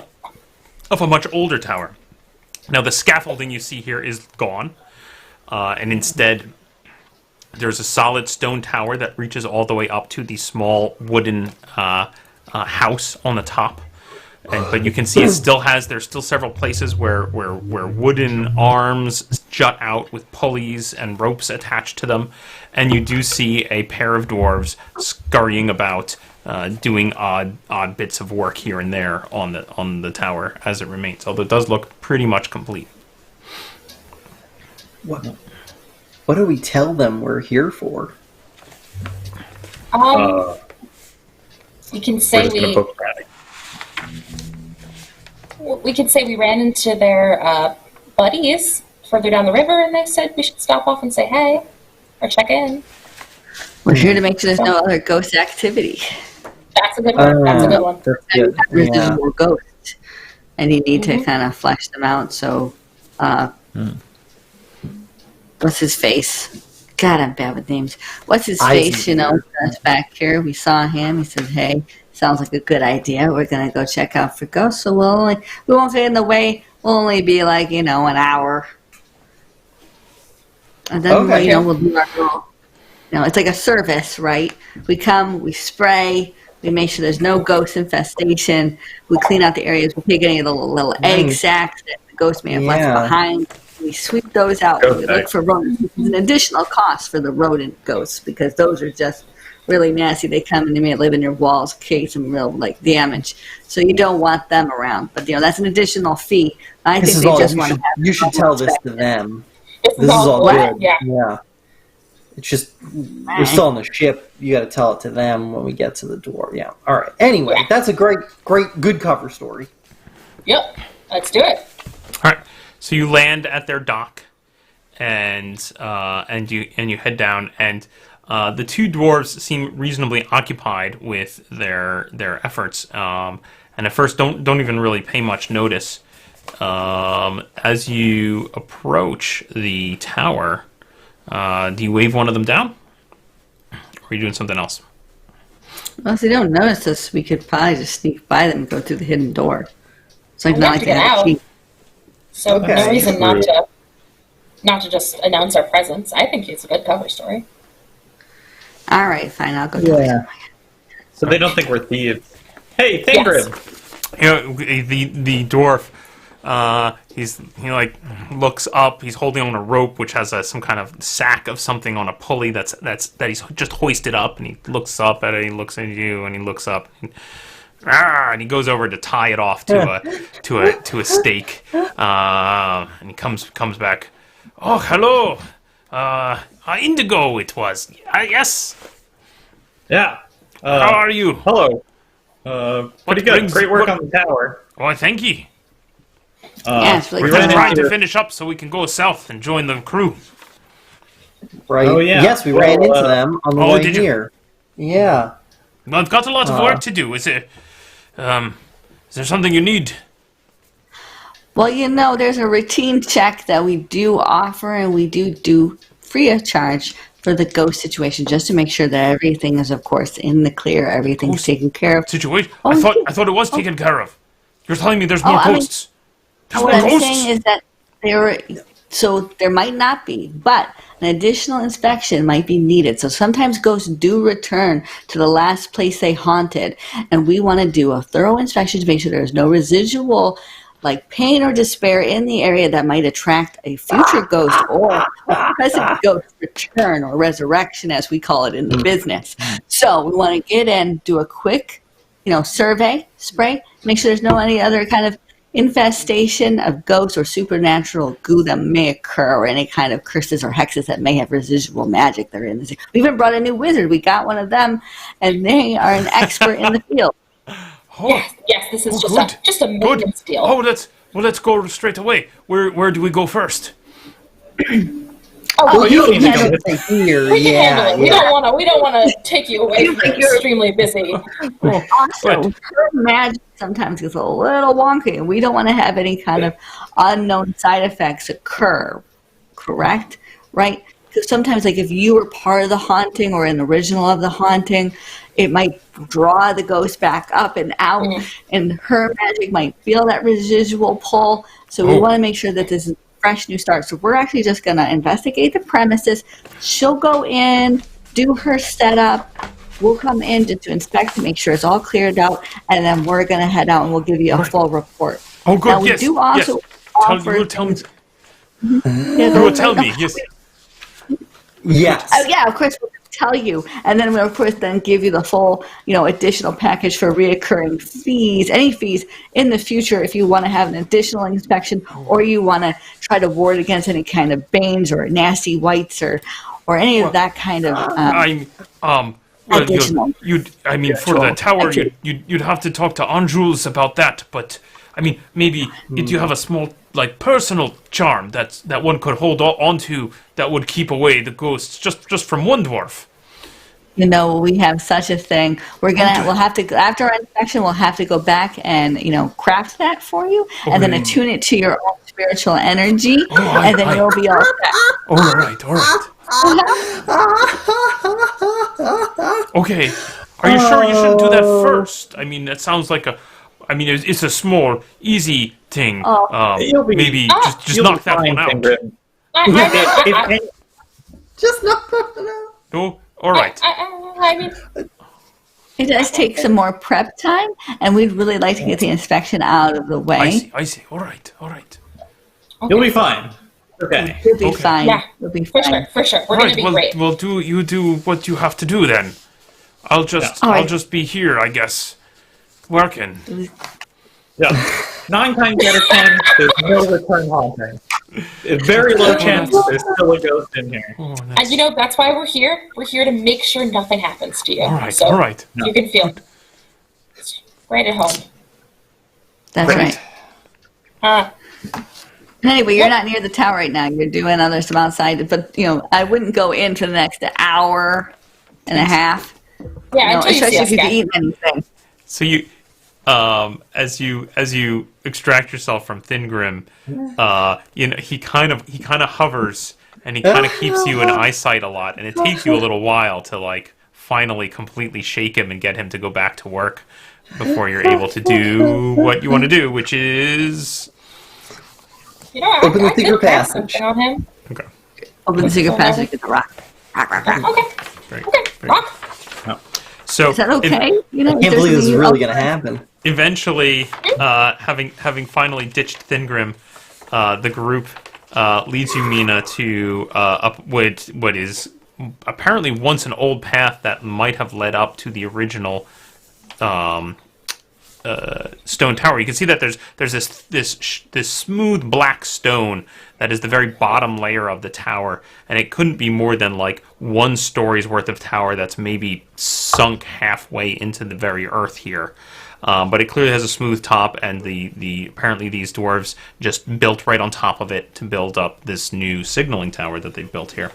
of a much older tower. Now the scaffolding you see here is gone, and instead there's a solid stone tower that reaches all the way up to the small wooden house on the top. But you can see there's still several places where wooden arms jut out with pulleys and ropes attached to them, and you do see a pair of dwarves scurrying about, doing odd bits of work here and there on the tower as it remains. Although it does look pretty much complete. What do we tell them we're here for? We can say we can say we ran into their buddies further down the river, and they said we should stop off and say hey or check in. We're here to make sure there's no other ghost activity. That's a good one. That's a good one. There's more ghosts, and you need to kind of flesh them out. So, what's his face? God, I'm bad with names. What's his face? You know, us back here. We saw him. He said, "Hey, sounds like a good idea. We're gonna go check out for ghosts. So we won't get in the way. We'll only be like an hour, and then we'll do our little. It's like a service, right? We come, we spray, we make sure there's no ghost infestation. We clean out the areas. We take any of the little egg sacks that the ghost may have left behind. We sweep those out. We look for rodents. It's an additional cost for the rodent ghosts because those are just really nasty. They come and they may live in your walls, create some real damage. So you don't want them around. But that's an additional fee. I think they just want to have. You should tell this to them. This is all good. Yeah. It's just we're still on the ship. You got to tell it to them when we get to the door. Yeah. All right. Anyway, that's a great, good cover story. Yep. Let's do it. All right. So you land at their dock, and you head down, and the two dwarves seem reasonably occupied with their efforts, and at first don't even really pay much notice. As you approach the tower, do you wave one of them down, or are you doing something else? Well, if they don't notice us, we could probably just sneak by them and go through the hidden door. It's like not like they have a key. So no reason not to just announce our presence. I think it's a good cover story. All right, fine. I'll go do it. So they don't think we're thieves. Hey, Thingrid! The dwarf. He looks up. He's holding on a rope, which has some kind of sack of something on a pulley that he's just hoisted up. And he looks up at it. He looks at you, and he looks up. And he goes over to tie it off to a stake. And he comes back. Oh, hello. Indigo it was. Yes. Yeah. How are you? Hello. Pretty good. brings- Great work what- on the tower. Oh, thank you. Yeah, it's really we We're ran just trying into- to finish up so we can go south and join the crew. Right. Oh, yeah. Yes, we Well, ran into them on the oh, way did you? here. Yeah. I've got a lot of work to do. Is there something you need? Well, there's a routine check that we do offer, and we do free of charge for the ghost situation, just to make sure that everything is, of course, in the clear. Everything's Ghost taken care of. Situation? Oh, I thought it was taken care of. You're telling me there's more I mean, ghosts? There's What more I'm ghosts? saying is that there might not be, but an additional inspection might be needed. So sometimes ghosts do return to the last place they haunted, and we want to do a thorough inspection to make sure there's no residual like pain or despair in the area that might attract a future ghost or a present ghost return or resurrection, as we call it in the business. So we want to get in, do a quick, survey, spray, make sure there's no any other kind of infestation of ghosts or supernatural goo that may occur, or any kind of curses or hexes that may have residual magic that are in this. We even brought a new wizard. We got one of them, and they are an expert in the field. Oh, Yes, this is good. just a maintenance deal. Oh, let's go straight away. Where do we go first? Well, you you don't can need to handle go it here. We can Yeah. handle it. We don't want to take you away from think your you're- extremely busy. Also, her magic sometimes gets a little wonky, and we don't want to have any kind of unknown side effects occur. Correct? Right? Because sometimes, like if you were part of the haunting or an original of the haunting, it might draw the ghost back up and out, and her magic might feel that residual pull. So we want to make sure that this is a fresh new start. So we're actually just going to investigate the premises. She'll go in, do her setup. We'll come in just to inspect to make sure it's all cleared out, and then we're going to head out and we'll give you a full report. Oh, good. Now, we yes. do also yes. offer You will tell me. Yeah, You will tell me. Yes. Yes. Oh, yeah, of course we'll tell you, and then we'll of course then give you the full, additional package for reoccurring fees, any fees in the future if you want to have an additional inspection, or you want to try to ward against any kind of banes or nasty whites or any of that kind of. Well, Additional. for the tower, you'd have to talk to Anjules about that. But maybe if you have a small, personal charm that one could hold on to that would keep away the ghosts just from one dwarf. We have such a thing. We'll have to, after our inspection, we'll have to go back and, craft that for you, and then attune it to your own spiritual energy, and then you'll be all set. All right. Okay. Are you sure you shouldn't do that first? It sounds like it's a small, easy thing. You'll be- Maybe just You'll knock be that fine, one out. Fingrid. If Just not no. No? All right. It does take some more prep time, and we'd really like to get the inspection out of the way. I see. All right. You'll be fine. Okay. We'll be fine. Yeah, We'll be For fine. sure, for sure. We're All going to right. be Well, great. you do what you have to do then. I'll just All right. I'll just be here, I guess, working. Yeah. 9 times out of 10, there's no return haunting. A very low chance that there's still a ghost in here. Oh, And that's why we're here. We're here to make sure nothing happens to you. all right. So All right. you can feel right at home. That's Great. right. Anyway, you're not near the tower right now. You're doing some outside, but I wouldn't go in for the next hour and a half. Yeah, until you see especially us if you've again. eaten anything. So you, as you extract yourself from Thingrim, he kind of hovers and he kind of keeps you in eyesight a lot, and it takes you a little while to finally completely shake him and get him to go back to work before you're able to do what you want to do, which is Open the I secret could cast passage. something on him. okay. Open the secret passage, get the rock. Rock, rock, rock. Okay, Great. okay, Great. rock. So Is that okay? I can't believe this is really going to happen. eventually, having finally ditched Thingrim, the group leads you, Mina, to up what is apparently once an old path that might have led up to the original stone tower. You can see that there's this smooth black stone that is the very bottom layer of the tower, and it couldn't be more than like 1 story's worth of tower that's maybe sunk halfway into the very earth here. But it clearly has a smooth top, and the apparently these dwarves just built right on top of it to build up this new signaling tower that they've built here.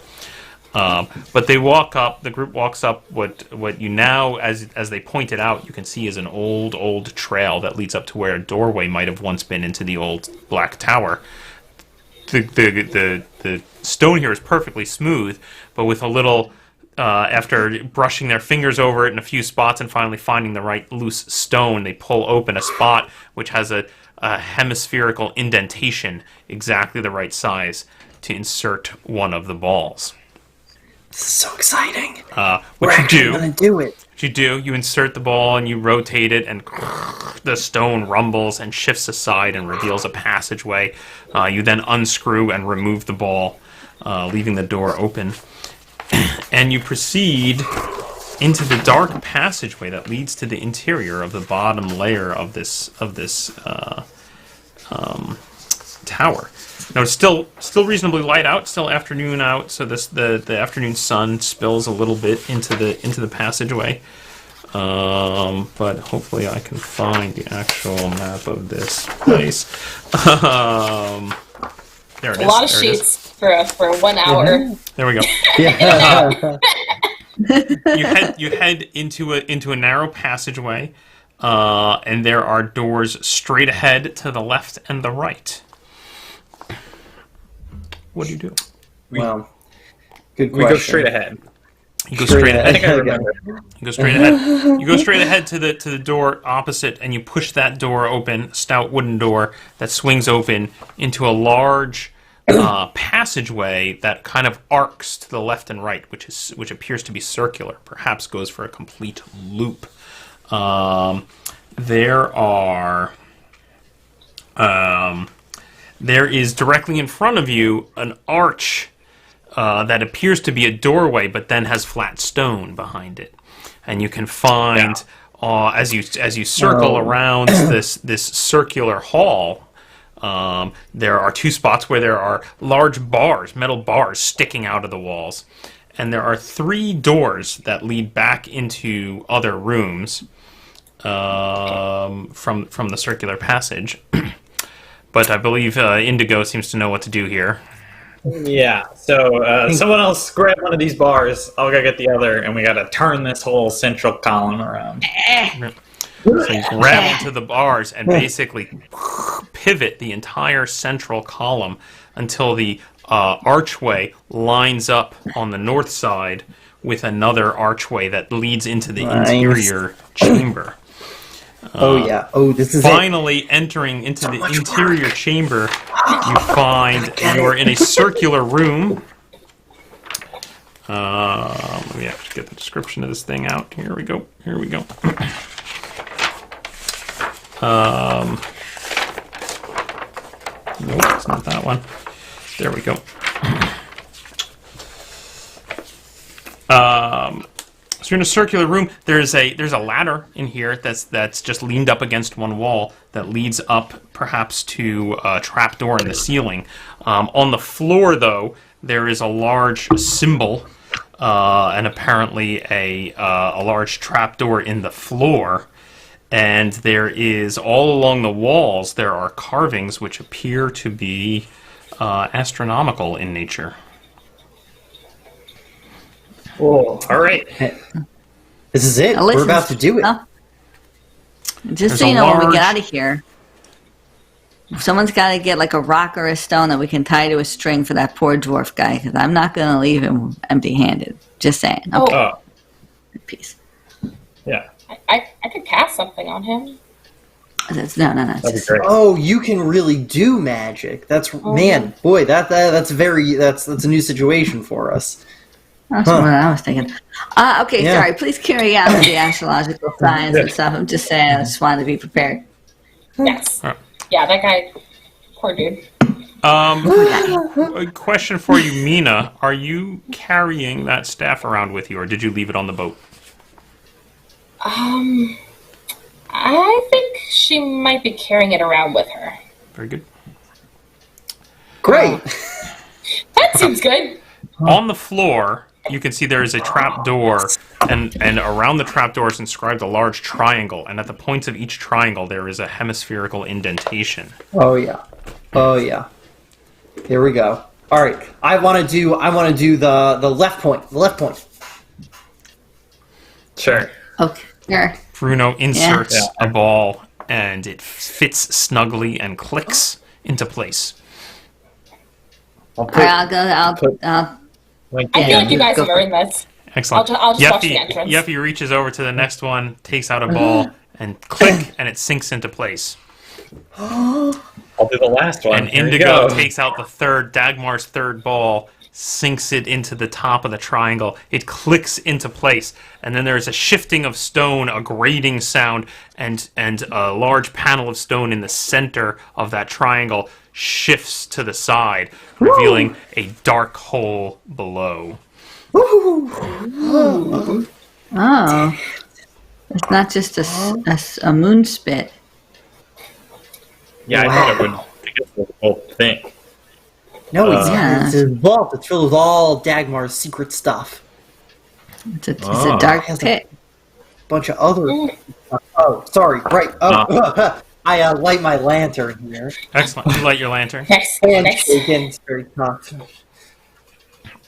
But they walk up. The group walks up what you now, as they pointed out, you can see is an old trail that leads up to where a doorway might have once been into the old black tower. The stone here is perfectly smooth, but with a little. After brushing their fingers over it in a few spots and finally finding the right loose stone, they pull open a spot which has a hemispherical indentation exactly the right size to insert one of the balls. This is so exciting. What you do? Gonna do it. What you do? You insert the ball and you rotate it, and the stone rumbles and shifts aside and reveals a passageway. You then unscrew and remove the ball, leaving the door open. And you proceed into the dark passageway that leads to the interior of the bottom layer of this tower. Now it's still reasonably light out, still afternoon out, so the afternoon sun spills a little bit into the passageway. But hopefully I can find the actual map of this place. There it is. A lot of sheets for 1 hour. Mm-hmm. There we go. Yeah. You head into a narrow passageway, and there are doors straight ahead to the left and the right. What do you do? Well, good question. We go straight ahead. You go straight ahead. I think I remember. You go straight ahead. You go straight ahead to the door opposite, and you push that door open, stout wooden door that swings open into a large passageway that kind of arcs to the left and right, which appears to be circular. Perhaps goes for a complete loop. There is directly in front of you an arch that appears to be a doorway, but then has flat stone behind it, and you can find as you circle around this circular hall. There are 2 spots where there are large metal bars sticking out of the walls, and there are 3 doors that lead back into other rooms from the circular passage. But I believe Indigo seems to know what to do here. Yeah, so someone else grab one of these bars, I'll go get the other, and we gotta turn this whole central column around. So you grab into the bars and basically pivot the entire central column until the archway lines up on the north side with another archway that leads into the interior chamber. This is finally entering into the interior chamber. You find you're in a circular room. Let me actually get the description of this thing out. Here we go. Nope, it's not that one. There we go. So you're in a circular room. There's a ladder in here that's just leaned up against one wall that leads up, perhaps to a trapdoor in the ceiling. On the floor, though, there is a large symbol and apparently a large trapdoor in the floor. And there is, all along the walls, there are carvings which appear to be astronomical in nature. Whoa, all right. This is it. We're about to do it. Just so you know, when we get out of here, someone's got to get like a rock or a stone that we can tie to a string for that poor dwarf guy, because I'm not going to leave him empty-handed. Just saying. Okay. Oh. Peace. Yeah. I could cast something on him. No. That'd be great. Oh, you can really do magic. That's man, boy, that's a new situation for us. That's what I was thinking. Okay, Yeah. sorry. Please carry on with the astrological signs and stuff. I'm just saying, I just wanted to be prepared. Yes. Alright. Yeah, that guy. Poor dude. A question for you, Mina. Are you carrying that staff around with you, or did you leave it on the boat? I think she might be carrying it around with her. Very good. Great. That seems good. On the floor, you can see there is a trap door, and around the trap door is inscribed a large triangle, and at the points of each triangle there is a hemispherical indentation. Oh yeah. Here we go. All right. I want to do the left point. The left point. Sure. Okay. Sure. Bruno inserts Yeah. a ball, and it fits snugly and clicks into place. I'll All right, I'll go. like, I feel like you guys go have earned this. Excellent. I'll just watch the entrance. Yeffy reaches over to the next one, takes out a ball, and click, and it sinks into place. I'll do the last one. And Here we Indigo go. takes out the third, Dagmar's third ball, sinks it into the top of the triangle. It clicks into place, and then there's a shifting of stone, a grating sound, and a large panel of stone in the center of that triangle shifts to the side, revealing a dark hole below. Oh. It's not just a moon spit. Yeah, I thought it would take us the whole thing. No, it's Yeah. a vault that's filled with all Dagmar's secret stuff. It's a dark Has a- pit. Bunch of other. Oh, sorry. Right. Oh, I light my lantern here. Excellent. You light your lantern. Nice. And Nice. shaken. It's very tough.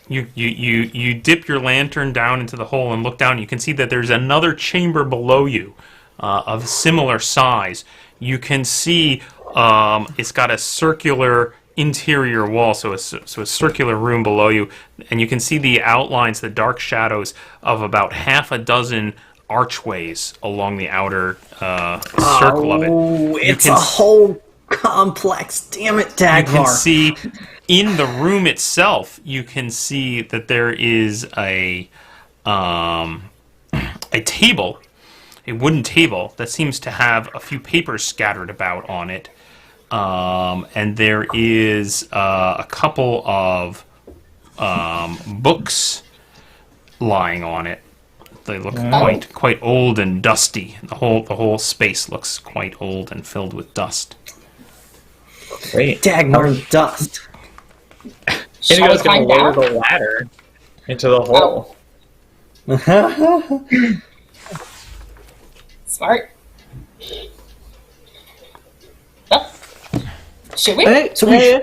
You dip your lantern down into the hole and look down. You can see that there's another chamber below you of similar size. You can see it's got a circular interior wall, so a circular room below you, and you can see the outlines, the dark shadows of about half a dozen archways along the outer circle of it. Oh, it's can a s- whole complex. Damn it, You can Dagmar. see in the room itself, you can see that there is a table, a wooden table that seems to have a few papers scattered about on it, and there is a couple of books lying on it. They look quite old and dusty. The whole space looks quite old and filled with dust. Great. Dagmar's dust. Shall we Indigo's going climb to lower down? the ladder into the hole. Smart. Oh. Should we? Hey, So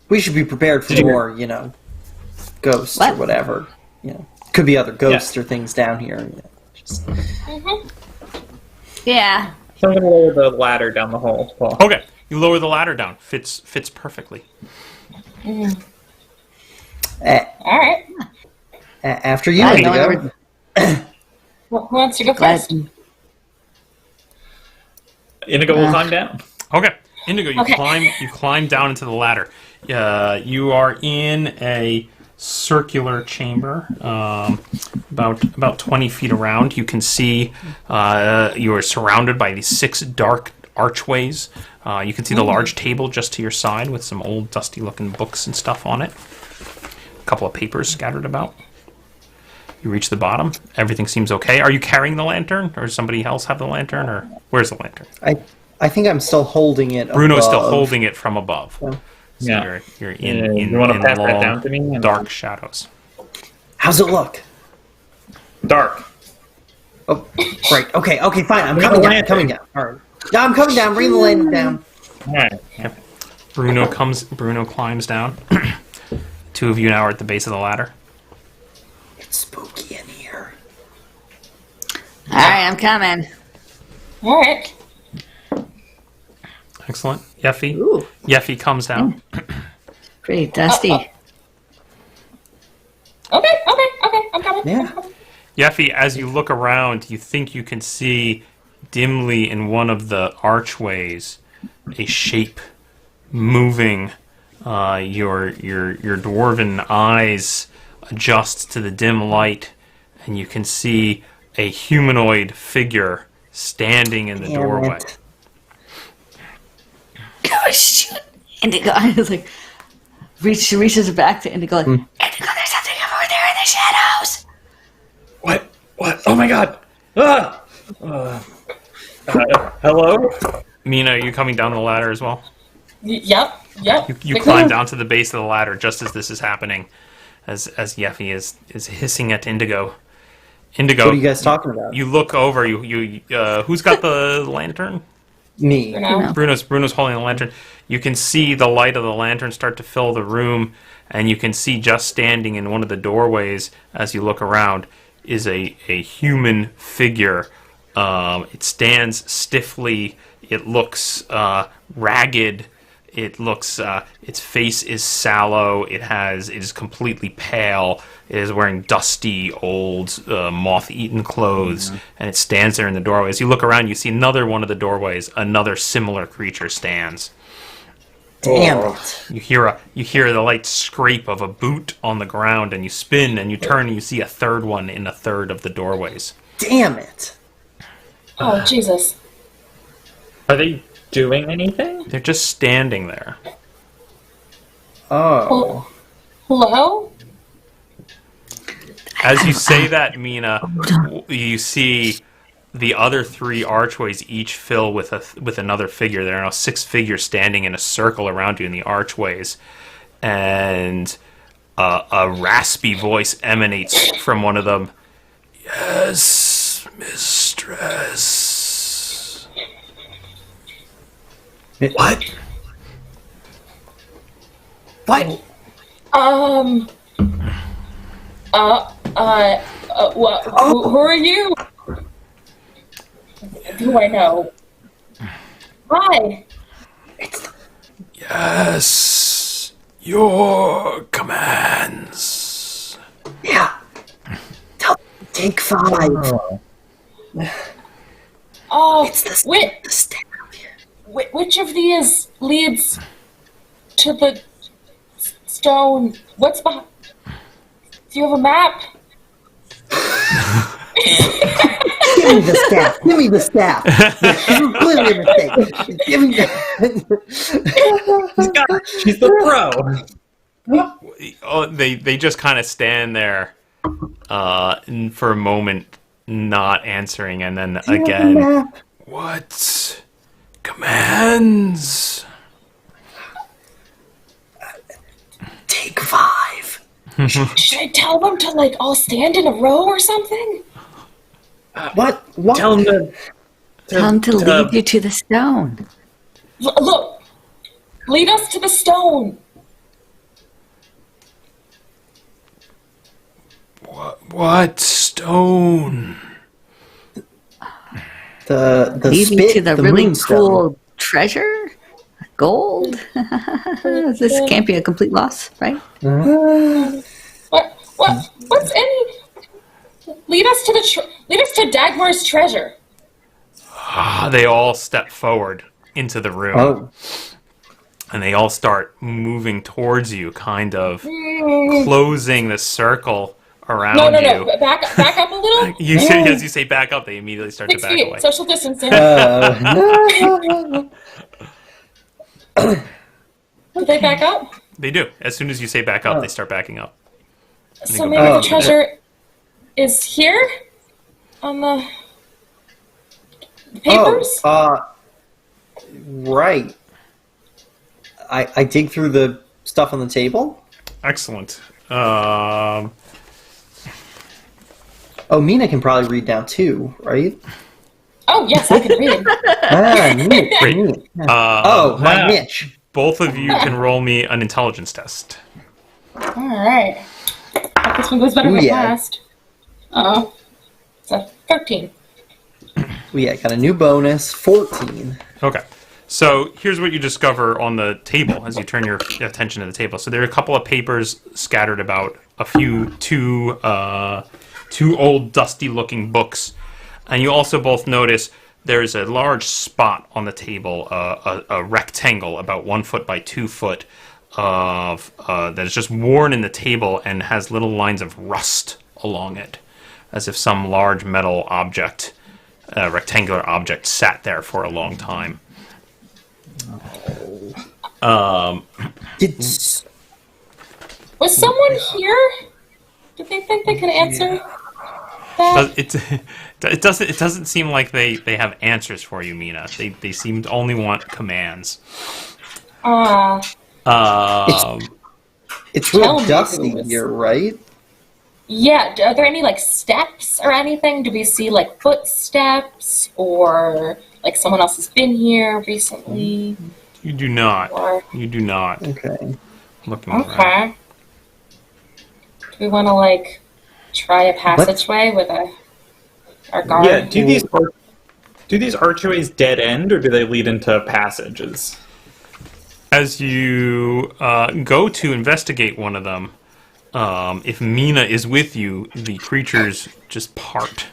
we should be prepared for Did you- more, ghosts or What? whatever. Could be other ghosts or things down here. Just, Yeah. So I'm going to lower the ladder down the hole as well. Okay, you lower the ladder down. Fits perfectly. a- All right. after you, I know Indigo. Well, who wants to go Glad. first? Indigo will climb down. Okay, Indigo, you Okay. climb down into the ladder. You are in a circular chamber, about 20 feet around. You can see you are surrounded by these 6 dark archways. You can see the large table just to your side with some old dusty-looking books and stuff on it. A couple of papers scattered about. You reach the bottom. Everything seems okay. Are you carrying the lantern, or does somebody else have the lantern, or where's the lantern? I think I'm still holding it. Bruno's still above. holding it from above. Yeah. So Yeah. you're in You wanna pass that long, down to me? And- dark shadows. How's it look? Dark. Oh, great. Okay, fine. I'm Bring coming the down. lantern. Coming down. All right. Yeah, I'm coming down. Bring the lantern down. All right. Bruno climbs down. 2 of you now are at the base of the ladder. It's spooky in here. All right, I'm coming. All right. Excellent. Yeffy. Ooh. Yeffy comes down. Pretty dusty. Okay. I'm coming. Yeah. Yeffy, as you look around, you think you can see dimly in one of the archways a shape moving. Your dwarven eyes adjust to the dim light, and you can see a humanoid figure standing in the Damn doorway. it. Oh, shoot. Indigo, I was like, she reaches back to Indigo, like, Indigo, there's something over there in the shadows. What? Oh my god! Ah! Hello? Mina, are you coming down the ladder as well? Yep. You climb down to the base of the ladder just as this is happening, as Yeffy is hissing at Indigo. Indigo, What are you guys talking about? you look over. Who's got the lantern? Me. For now. Bruno's holding the lantern. You can see the light of the lantern start to fill the room, and you can see just standing in one of the doorways as you look around is a human figure. It stands stiffly. It looks ragged. It looks its face is sallow. It is completely pale. It is wearing dusty, old, moth-eaten clothes, and it stands there in the doorway. As you look around, you see another one of the doorways. Another similar creature stands. Damn it. You hear the light scrape of a boot on the ground, and you spin and you turn and you see a third one in a third of the doorways. Damn it. Oh, Jesus. Are they doing anything? They're just standing there. Oh. Hello? As you say that, Mina, you see the other three archways each fill with another figure. There are now 6 figures standing in a circle around you in the archways, and a raspy voice emanates from one of them. Yes, mistress. What? What? Who are you? Do I know? Hi. Yes, your commands. Yeah. Take 5. Oh, It's the staff. which of these leads to the stone? What's behind? Do you have a map? Give me the staff. Give me the staff. You're clearly a mistake. Give me the... She's the pro. Oh, they just kind of stand there for a moment, not answering, and then again, what commands? Take 5. Should I tell them to all stand in a row or something? What? Tell them To lead you to the stone. Look, lead us to the stone. What stone? The Lead me spit, to the really moonstone. cool treasure? Gold? This can't be a complete loss, right? What's any? Lead us to lead us to Dagmar's treasure. They all step forward into the room, Oh. and they all start moving towards you, kind of closing the circle around No. you. Back up a little. You say, as you say back up, they immediately start 6 to back feet. away. Social distancing. Do they back up? They do. As soon as you say back up, they start backing up. So maybe the treasure is here on the papers. Right. I dig through the stuff on the table. Excellent. Oh, Mina can probably read now too, right? Oh yes, I can read. Neat. Great. Neat. My wow. niche. Both of you can roll me an intelligence test. All right. This one goes better Ooh, than yeah. last. Oh, it's a 13. Got a new bonus, 14. Okay. So here's what you discover on the table as you turn your attention to the table. So there are a couple of papers scattered about, two old dusty-looking books, and you also both notice there's a large spot on the table, a rectangle about 1 foot by 2 foot of that is just worn in the table and has little lines of rust along it, as if some large metal object, rectangular object, sat there for a long time. It's Was someone here? Did they think they could answer that? It doesn't seem like they have answers for you, Mina. They seem to only want commands. It's Tell real me dusty who is- here, right? Yeah, are there any, like, steps or anything? Do we see, like, footsteps? Or, like, someone else has been here recently? You do not. Or... You do not. Okay. Looking around. Okay. Do we want to, like, try a passageway with our guard? Yeah, do these archways dead end, or do they lead into passages? As you go to investigate one of them, if Mina is with you, the creatures just part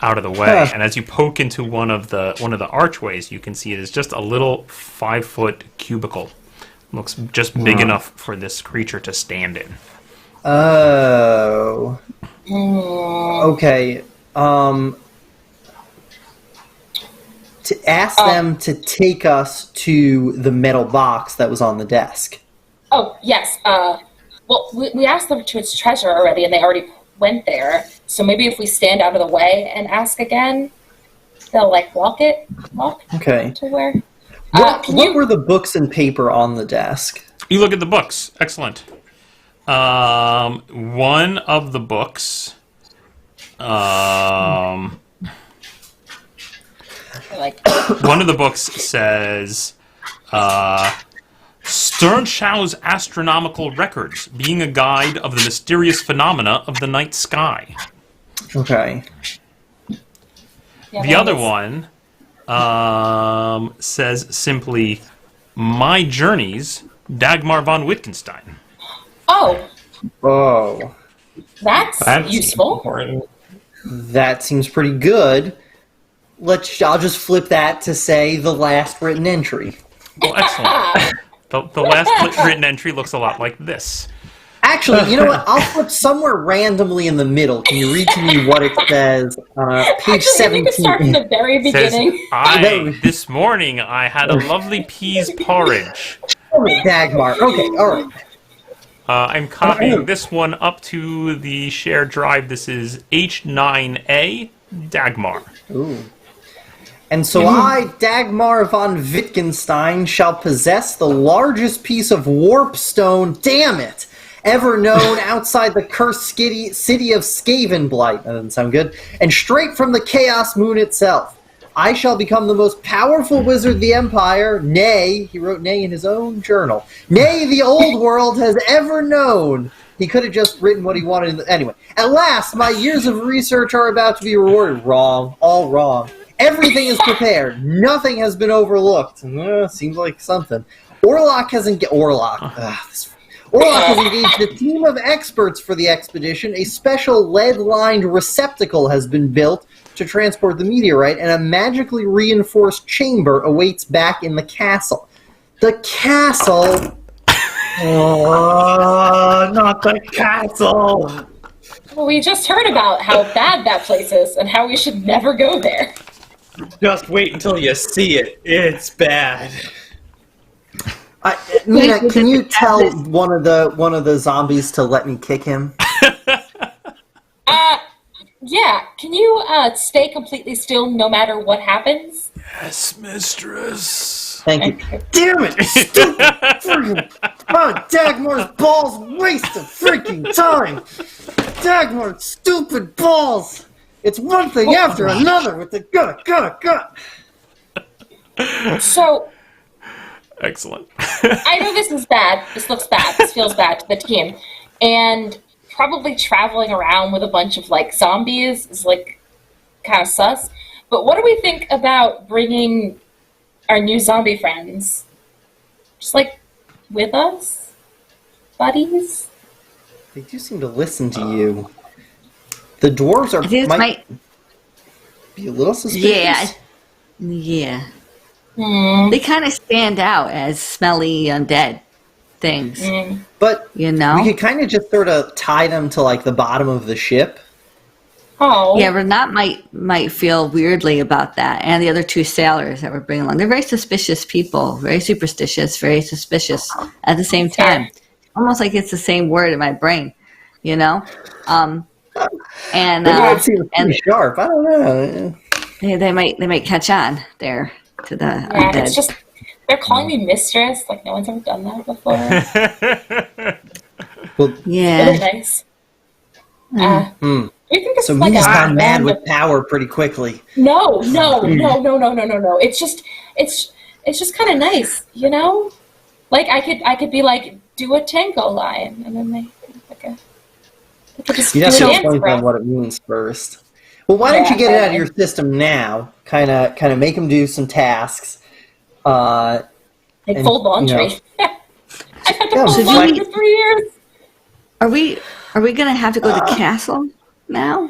out of the way. And as you poke into one of the archways, you can see it is just a little 5-foot cubicle. Looks just big enough for this creature to stand in. Oh. Okay. To ask them to take us to the metal box that was on the desk. Oh, yes. Well, we asked them to its treasure already, and they already went there. So maybe if we stand out of the way and ask again, they'll, like, walk Okay. to where... What were the books and paper on the desk? You look at the books. Excellent. One of the books... like, one of the books says... Sternschau's Astronomical Records, being a guide of the mysterious phenomena of the night sky. Okay. yeah, The other one says simply, My Journeys, Dagmar von Wittgenstein. Oh, Oh. that's useful. Important. That seems pretty good. I'll just flip that to say the last written entry. Well, excellent. The last written entry looks a lot like this. Actually, you know what? I'll flip somewhere randomly in the middle. Can you read to me what it says? Page Actually, I think it starts 17. from the very Says, beginning. this morning I had a lovely peas porridge. Dagmar. Okay, alright. I'm copying this one up to the shared drive. This is H9A Dagmar. Ooh. And so I, Dagmar von Wittgenstein, shall possess the largest piece of warp stone, damn it, ever known outside the cursed city of Skavenblight. That doesn't sound good. And straight from the Chaos Moon itself. I shall become the most powerful wizard the Empire, nay, he wrote nay in his own journal, nay, the old world has ever known. He could have just written what he wanted. Anyway, at last, my years of research are about to be rewarded. Wrong. All wrong. Everything is prepared. Nothing has been overlooked. Seems like something. Orlok has engaged a team of experts for the expedition. A special lead-lined receptacle has been built to transport the meteorite, and a magically reinforced chamber awaits back in the castle. The castle... Oh, not the castle! Well, we just heard about how bad that place is and how we should never go there. Just wait until you see it. It's bad. Mina, can you tell one of the zombies to let me kick him? Yeah, can you stay completely still no matter what happens? Yes, mistress. Thank you. Damn it! Stupid freaking... Oh, Dagmar's balls waste of freaking time! Dagmar's stupid balls! It's one thing after another with the gut. So, Excellent. I know this is bad. This looks bad. This feels bad to the team. And probably traveling around with a bunch of, like, zombies is, like, kind of sus. But what do we think about bringing our new zombie friends just, like, with us? Buddies? They do seem to listen to you. The dwarves might be a little suspicious. Yeah. They kind of stand out as smelly undead things. But you know, we could kind of just sort of tie them to like the bottom of the ship. Oh, yeah. Renat might feel weirdly about that, and the other two sailors that we're bringing along. They're very suspicious people, very superstitious, very suspicious at the same time. Almost like it's the same word in my brain, you know. and It seems pretty sharp. I don't know. they might catch on there to the Yeah, undead. it's just they're calling me mistress. Like no one's ever done that before. Well, Yeah. Really nice. Do you think this so is like Mia's a got mad random- with power pretty quickly. No. It's just kind of nice, you know. Like I could be like, do a tango line, and then they could just You do have a to dance explain for them us. what it means first. Well, why don't you get it out of Yeah. your system now? Kind of make them do some tasks. Like and, fold laundry. you I've had to Yeah, fold so laundry you- for 3 years. Are we gonna have to go to the castle now?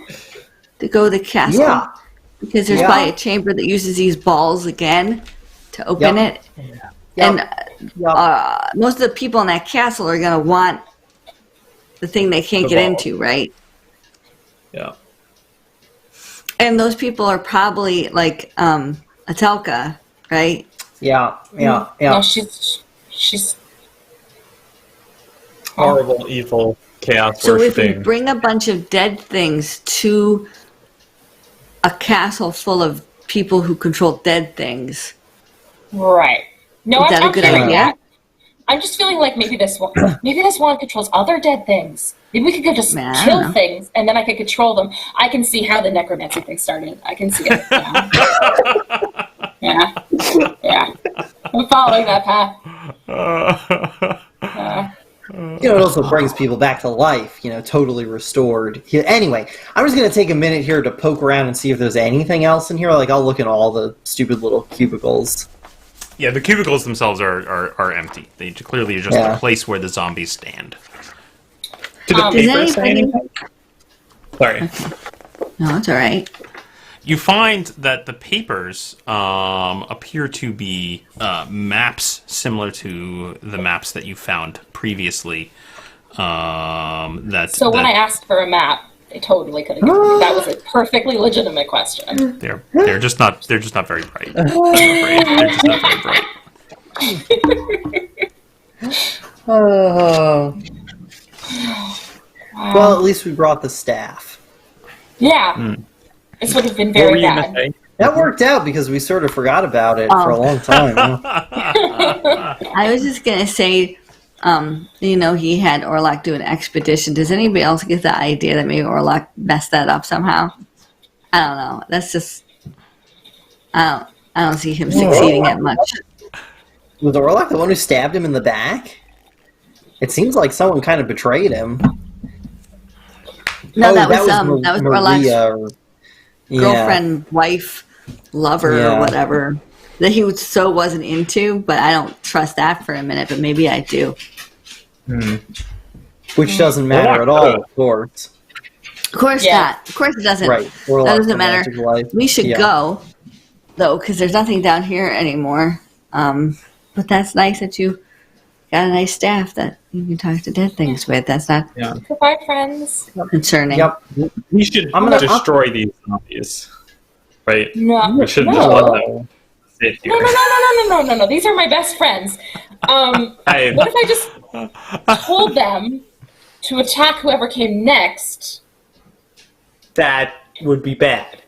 To go to the castle? Yeah. Because there's Yeah. probably a chamber that uses these balls again to open Yep. it. Yep. And most of the people in that castle are gonna want the thing they can't The get ball. into, right? Yeah. And those people are probably like Atelka, right? Yeah. No, she's Horrible, evil, chaos So if we worshipping. bring a bunch of dead things to a castle full of people who control dead things, right. No, Is that a I'm good hearing idea? that. I'm just feeling like maybe this one controls other dead things. Maybe we could go just Man, I don't kill know. things, and then I could control them. I can see how the necromancy thing started. I can see it. Yeah. Yeah. I'm following that path. It also brings people back to life, totally restored. Anyway, I'm just going to take a minute here to poke around and see if there's anything else in here. Like, I'll look in all the stupid little cubicles. Yeah, the cubicles themselves are empty. They clearly are just Yeah. a place where the zombies stand. Did the Does papers say anybody- anything? Sorry. no, it's all right. You find that the papers appear to be maps similar to the maps that you found previously. So when I asked for a map, they totally could have given me. That was a perfectly legitimate question. they're just not very bright. I'm afraid. They're just not very bright. Oh. Well, at least we brought the staff. Yeah. This would have been What were very you gonna bad. say? That worked out because we sort of forgot about it for a long time. I was just gonna say, he had Orlok do an expedition. Does anybody else get the idea that maybe Orlok messed that up somehow? I don't know. That's just I don't see him succeeding at much. Was Orlok the one who stabbed him in the back? It seems like someone kind of betrayed him. No, Oh, that was Orlok's Maria. Yeah. girlfriend, wife, lover, Yeah. or whatever that he wasn't into. But I don't trust that for a minute. But maybe I do. Which doesn't matter at all, of course. Of course Yeah. not. Of course it doesn't. Right. Orlok's That doesn't matter. romantic life. We should Yeah. go though, because there's nothing down here anymore. But that's nice that you got a nice staff that you can talk to dead things with. That's not Yeah. Goodbye, friends. concerning. Yep. We should destroy these zombies. Right? No. We shouldn't No. just let them sit here. No. These are my best friends. What if I just told them to attack whoever came next? That would be bad.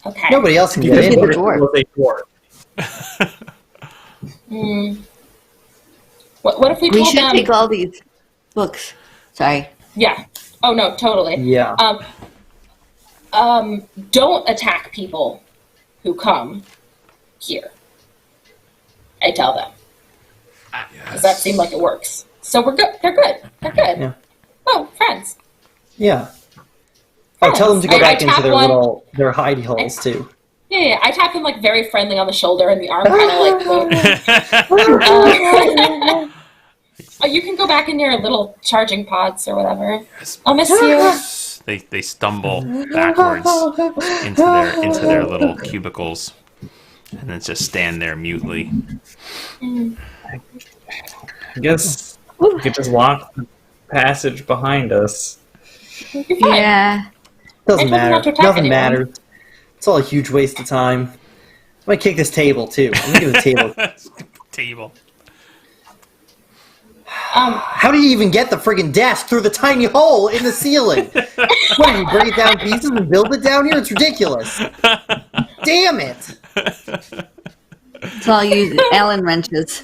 Okay. Nobody else can You get could in. hit the dwarf. Was a dwarf. What if we We told should them? take all these books. Sorry. Yeah. Oh no, totally. Yeah. Don't attack people who come here. I tell them. Does that seem like it works? So we're good. They're good. They're good. Yeah. Oh, friends. Yeah. Oh, tell them to go I back into tap their one. their hidey holes too. Yeah. I tap him like very friendly on the shoulder, and the arm kind of like. You can go back in your little charging pods or whatever. I'll miss you. They stumble backwards into their little cubicles, and then just stand there mutely. I guess we could just lock the passage behind us. You'll be fine. Yeah. Doesn't I told you not to matter. attack Nothing anyone. matters. It's all a huge waste of time. I might kick this table too. I'm gonna give the table. Table. How do you even get the friggin' desk through the tiny hole in the ceiling? What, do you break it down in pieces and build it down here? It's ridiculous. Damn it! So I'll use Allen wrenches.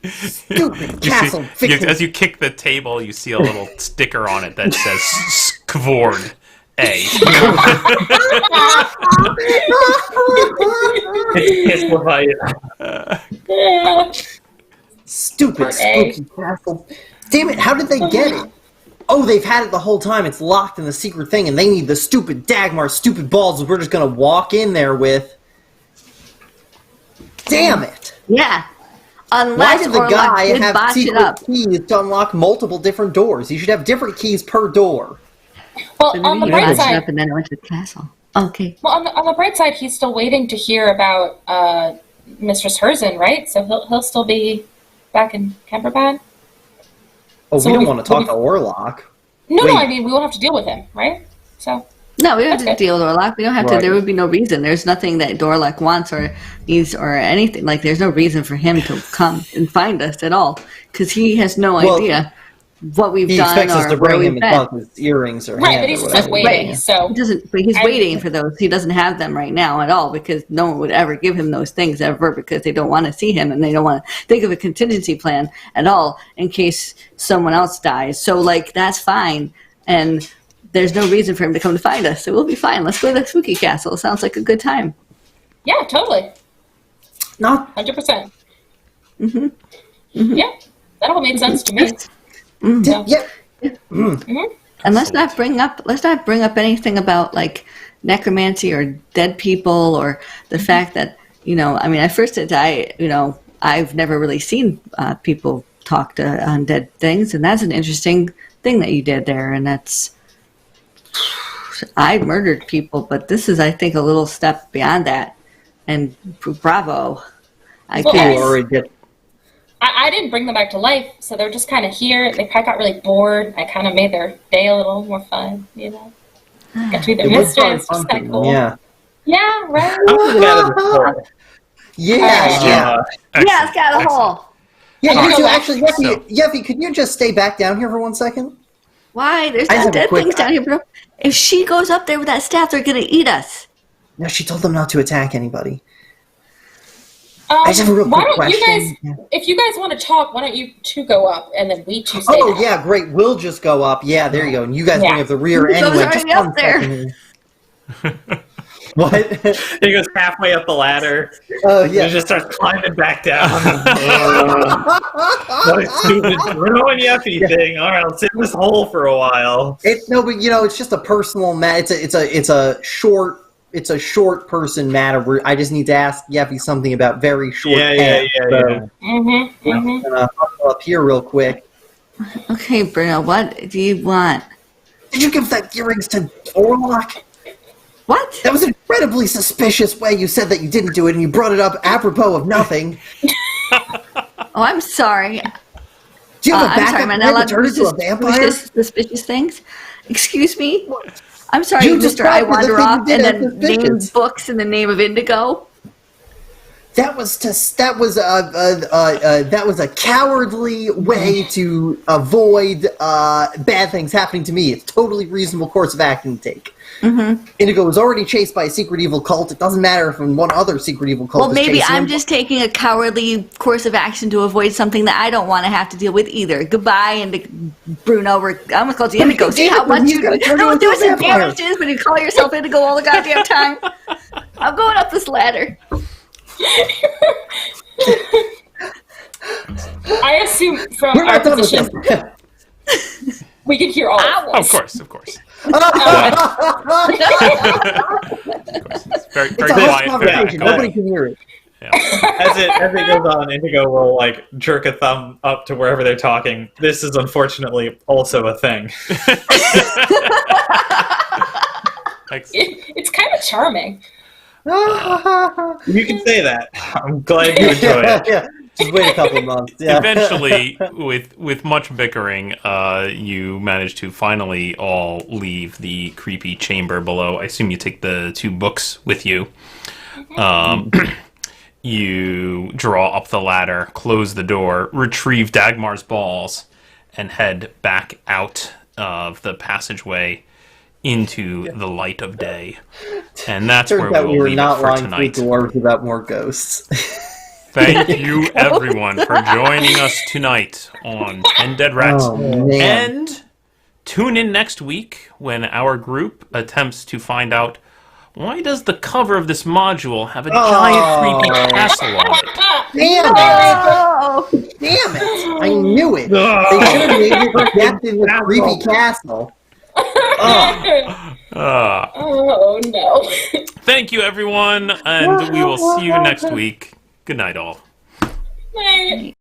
Stupid castle fixing. As you kick the table, you see a little sticker on it that says Skvord A. Stupid spooky castle. Damn it, how did they get it? Oh, they've had it the whole time. It's locked in the secret thing, and they need the stupid Dagmar, stupid balls that we're just gonna walk in there with. Damn it! Yeah. Why Unless did the Orlok guy did have botch it secret up. keys to unlock multiple different doors? He should have different keys per door. Well, Maybe on the he bright botched it side, up and then went to the castle. Okay. well, on the bright side, he's still waiting to hear about Mistress Herzen, right? So he'll still be back in Kemperbad. Oh, So we don't we- want to talk to Orlok. No, Wait. I mean we won't have to deal with him, right? So No, we don't have to Okay. deal with Orlok. We don't have to. Right. There would be no reason. There's nothing that Dorlok wants or needs or anything. Like, there's no reason for him to come and find us at all. Because he has no Well, idea what we've He done expects us or to where bring we've him and been. talk his earrings or right, hand but he's or just whatever. waiting. Right. So He doesn't, but he's I- waiting for those. He doesn't have them right now at all because no one would ever give him those things ever because they don't want to see him and they don't want to think of a contingency plan at all in case someone else dies. So, like, that's fine. And there's no reason for him to come to find us. So we'll be fine. Let's go to the spooky castle. Sounds like a good time. yeah, totally, Not 100%. Yeah, that all made sense to me. yep. And let's not bring up anything about like necromancy or dead people or the fact that, I mean, at first I've never really seen people talk to undead things, and that's an interesting thing that you did there. And I murdered people, but this is, I think, a little step beyond that. And bravo, I Well, guess. Or it gets- I didn't bring them back to life, so they're just kind of here. They probably got really bored. I kind of made their day a little more fun, Got to be their it was probably mistress, just kind something, of cool. Yeah. Yeah, right. Yeah, Alright. yeah. Yeah, it's got a hole. Yeah, I'll you go two back. actually, Yeffy, could you just stay back down here for 1 second? Why? There's I just not have a dead quick- things down here, bro. If she goes up there with that staff, they're gonna eat us. No, she told them not to attack anybody. I just have a real why quick don't you question. guys, if you guys want to talk, why don't you two go up and then we two stay Oh, down? yeah, great. We'll just go up. Yeah, there you go. And you guys Yeah. bring up the rear Who's anyway. already Just up 1 there? second. What? He goes halfway up the ladder. Oh, And yeah. just starts climbing back down. What a stupid Bruno and Yeffy thing. All right, I'll sit in this hole for a while. No, but it's just a personal matter. It's a short person matter. Where I just need to ask Yeffy something about very short. Yeah. So, Mm-hmm, mm-hmm. I'm gonna hustle up here real quick. Okay, Bruno, what do you want? Did you give that earrings to Orlok? What? That was an incredibly suspicious way you said that you didn't do it, and you brought it up apropos of nothing. Oh, I'm sorry. Do you have a I'm sorry, backup am I plan not to allowed turn to into a do vampire? suspicious things? Excuse me? I'm sorry, You just Mr. I tried the wander thing you off did and as then name suspicious. books in the name of Indigo? That was a cowardly way to avoid bad things happening to me. It's a totally reasonable course of action to take. Mm-hmm. Indigo was already chased by a secret evil cult. It doesn't matter if one other secret evil cult Well, is maybe chasing I'm him. just taking a cowardly course of action to avoid something that I don't want to have to deal with either. Goodbye, and Bruno. I almost called you Indigo. See how much you gotta turn don't into do a some vampire. damages when you call yourself Indigo all the goddamn time. I'm going up this ladder. I assume from We're our not done with position this. we can hear all Ow. of Of this. course, of course. It's very, It's very a hush quiet. Very conversation. quiet. Nobody can hear it. As it goes on, Indigo will jerk a thumb up to wherever they're talking. This is unfortunately also a thing. It's kind of charming. You can say that. I'm glad you enjoy it. Yeah. Just wait a couple months. Yeah. Eventually, with much bickering, you manage to finally all leave the creepy chamber below. I assume you take the two books with you. you draw up the ladder, close the door, retrieve Dagmar's balls, and head back out of the passageway into the light of day. And that's where Turns out we we will were leave not it for lying tonight. to dwarves about more ghosts. Thank you, everyone, for joining us tonight on 10 Dead Rats. Oh, man. And tune in next week when our group attempts to find out, why does the cover of this module have a giant creepy castle on it? Damn it! Oh, Damn it! I knew it! They should have made it death in the creepy castle. Oh no. Thank you, everyone, and we will see you next week. Good night, all. Bye.